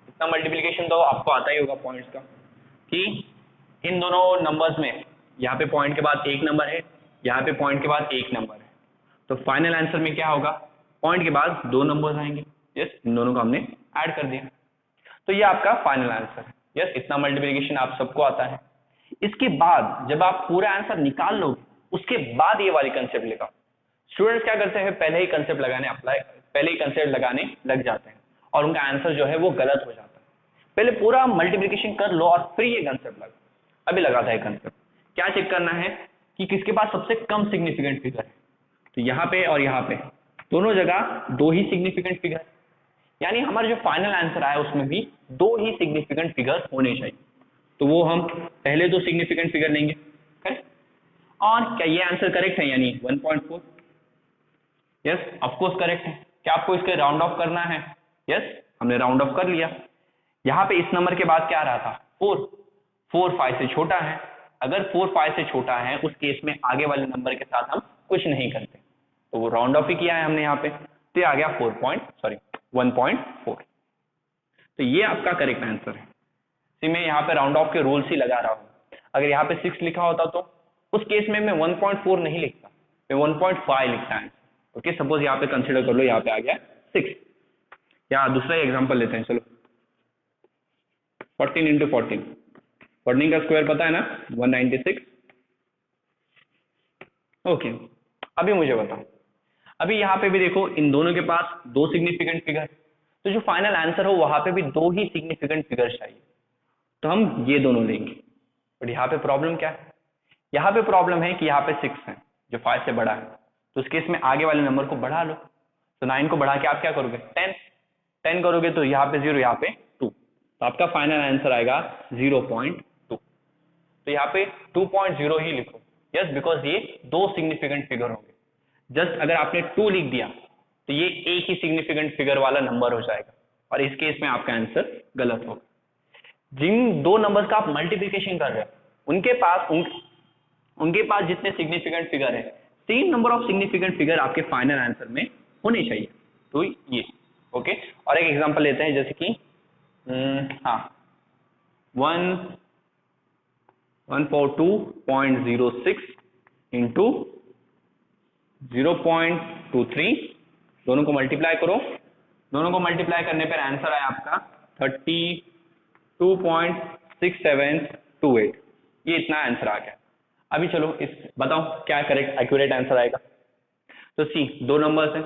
इतना मल्टीप्लीकेशन तो आपको आता ही होगा पॉइंट्स का, कि इन दोनों नंबर्स में यहाँ पे पॉइंट के बाद एक नंबर है, यहाँ पे पॉइंट के बाद एक नंबर है, तो फाइनल आंसर में क्या होगा, पॉइंट के बाद दो नंबर्स आएंगे। यस, इन दोनों को हमने ऐड कर दिया, तो ये आपका फाइनल आंसर है। यस, इतना मल्टीप्लिकेशन आप सबको आता है। इसके बाद जब आप पूरा आंसर निकाल लोगे, उसके बाद ये वाली कंसेप्ट लिखा। स्टूडेंट्स क्या करते हैं, पहले ही कंसेप्ट लगाने लग जाते हैं, और उनका आंसर जो है वो गलत हो जाता है। पहले पूरा मल्टीप्लिकेशन कर लो और फिर ये कंसेप्ट लगा। अभी लगाता है कंसेप्ट, क्या चेक करना है कि किसके पास सबसे कम सिग्निफिकेंट फिगर है। तो यहाँ पे और यहाँ पे दोनों जगह दो ही सिग्निफिकेंट फिगर, यानी हमारा जो फाइनल आंसर आया उसमें भी दो ही सिग्निफिकेंट फिगर होने चाहिए। तो वो हम पहले दो सिग्निफिकेंट फिगर लेंगे, करेक्ट। और क्या ये आंसर करेक्ट है, यानी 1.4? यस, ऑफ कोर्स करेक्ट है। क्या आपको इसके राउंड ऑफ करना है? यस, हमने राउंड ऑफ कर लिया। यहाँ पे इस नंबर के बाद क्या आ रहा था, 4 5 से छोटा है। अगर 4 5 से छोटा है, उस केस में आगे वाले नंबर के साथ हम कुछ नहीं करते, तो वो राउंड ऑफ ही किया है हमने यहाँ पे, तो ये आ गया 1.4। तो ये आपका करेक्ट आंसर है। इसी में यहाँ पे राउंड ऑफ के रूल्स ही लगा रहा हूँ। अगर यहाँ पे 6 लिखा होता तो उस केस में मैं 1.4 नहीं लिखता, मैं 1.5 लिखता है। ओके, सपोज यहाँ पे कंसिडर कर लो, यहाँ पे आ गया 6। या दूसरा एग्जांपल लेते हैं, चलो 14 इंटू 14, 14 का स्क्वायर पता है ना, 196। ओके, अभी मुझे बताओ, अभी यहाँ पे भी देखो इन दोनों के पास दो सिग्निफिकेंट फिगर, तो जो फाइनल आंसर हो वहां पे भी दो ही सिग्निफिकेंट फिगर चाहिए, तो हम ये दोनों लेंगे। बट यहाँ पे प्रॉब्लम क्या है, यहाँ पे प्रॉब्लम है कि यहाँ पे 6 है जो 5 से बड़ा है, तो उस केस में आगे वाले नंबर को बढ़ा लो। तो 9 को बढ़ा के आप क्या करोगे, 10 करोगे, तो यहाँ पे 0, यहाँ पे 2, तो आपका फाइनल आंसर आएगा 0.2। तो यहाँ पे 2.0 ही लिखो। यस, बिकॉज ये दो सिग्निफिकेंट फिगर होंगे। जस्ट अगर आपने 2 लिख दिया तो ये एक ही सिग्निफिकेंट फिगर वाला नंबर हो जाएगा, और इस केस में आपका आंसर गलत होगा। जिन दो नंबर्स का आप मल्टीप्लिकेशन कर रहे हो, उनके पास जितने सिग्निफिकेंट फिगर है, same number of significant figure आपके फाइनल आंसर में होने चाहिए। तो ये ओके। और एक एग्जांपल लेते हैं, जैसे कि 142.06 इंटू 0.23, दोनों को मल्टीप्लाई करो। दोनों को मल्टीप्लाई करने पर आंसर आया आपका 32.6728। ये इतना आंसर आ गया। अभी चलो इस बताओ क्या करेक्ट एक्यूरेट आंसर आएगा। तो सी, दो नंबर्स हैं,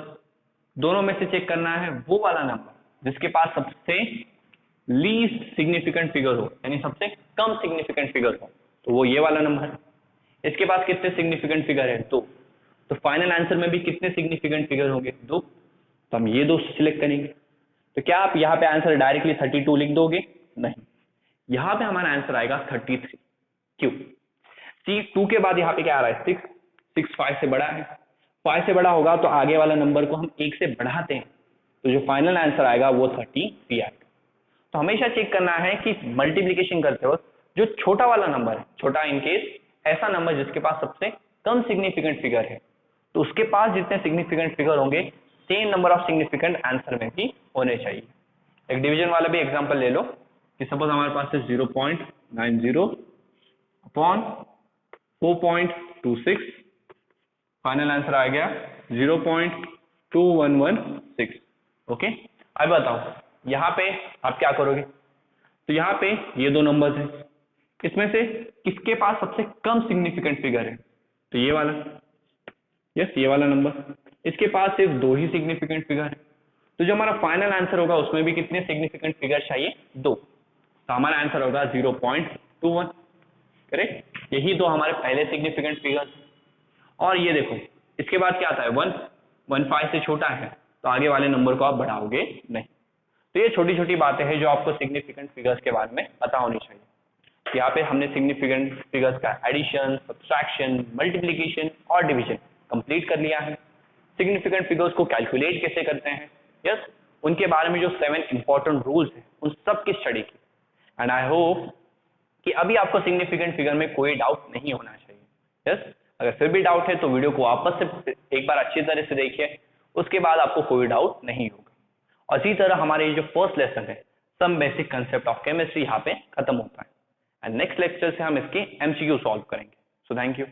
दोनों में से चेक करना है वो वाला नंबर जिसके पास सबसे लीस्ट सिग्निफिकेंट फिगर हो, यानी सबसे कम सिग्निफिकेंट फिगर हो, तो वो ये वाला नंबर है। इसके पास कितने सिग्निफिकेंट फिगर है, 2, तो फाइनल आंसर में भी कितने सिग्निफिकेंट फिगर होंगे, 2, तो हम ये दो सिलेक्ट करेंगे। तो क्या आप यहाँ पे आंसर डायरेक्टली 32 लिख दोगे, नहीं, यहाँ पे हमारा आंसर आएगा 33। क्यों, सी 2 के बाद यहाँ पे क्या आ रहा है, 6 5 से बड़ा है, 5 से बड़ा होगा तो आगे वाला नंबर को हम 1 से बढ़ाते हैं, तो जो फाइनल आंसर आएगा वो 33 आएगा। तो हमेशा चेक करना है कि मल्टीप्लिकेशन करते वक्त जो छोटा वाला नंबर है, छोटा इन केस ऐसा नंबर जिसके पास सबसे कम सिग्निफिकेंट फिगर है, तो उसके पास जितने सिग्निफिकेंट फिगर होंगे same number of significant answer में भी होने चाहिए। एक डिवीजन वाला भी एग्जांपल ले लो कि सपोज हमारे पास है 0.90 अपॉन 4.26, फाइनल आंसर आ गया 0.2116। ओके, अब बताओ यहाँ पे आप क्या करोगे। तो यहाँ पे ये दो नंबर्स हैं, इसमें से किसके पास सबसे कम सिग्निफिकेंट फिगर है, तो ये वाला। यस, ये वाला नंबर, इसके पास सिर्फ दो ही सिग्निफिकेंट फिगर है, तो तो जो हमारा फाइनल आंसर होगा उसमें भी कितने सिग्निफिकेंट फिगर चाहिए? 2। तो हमारा आंसर होगा 0.21। करेक्ट, यही तो हमारे पहले सिग्निफिकेंट फिगर्स। और ये देखो इसके बाद क्या आता है 1, 1.5 से छोटा है तो आगे वाले नंबर को आप बढ़ाओगे नहीं। तो ये छोटी छोटी बातें हैं जो आपको सिग्निफिकेंट फिगर्स के बारे में पता होनी चाहिए। यहाँ पे हमने सिग्निफिकेंट फिगर्स का एडिशन, सब्ट्रैक्शन, मल्टीप्लिकेशन और डिवीजन कंप्लीट कर लिया है। सिग्निफिकेंट फिगर्स को कैलकुलेट कैसे करते हैं, यस, उनके बारे में जो 7 इंपॉर्टेंट रूल्स हैं उन सब की स्टडी की। एंड आई होप कि अभी आपको सिग्निफिकेंट फिगर में कोई डाउट नहीं होना चाहिए। यस, अगर फिर भी डाउट है तो वीडियो को वापस से एक बार अच्छी तरह से देखिए, उसके बाद आपको कोई डाउट नहीं होगा। और इसी तरह हमारे ये जो फर्स्ट लेसन है some basic concept of chemistry यहाँ पे खत्म होता है। एंड नेक्स्ट लेक्चर से हम इसके एमसीक्यू सॉल्व करेंगे। So thank you.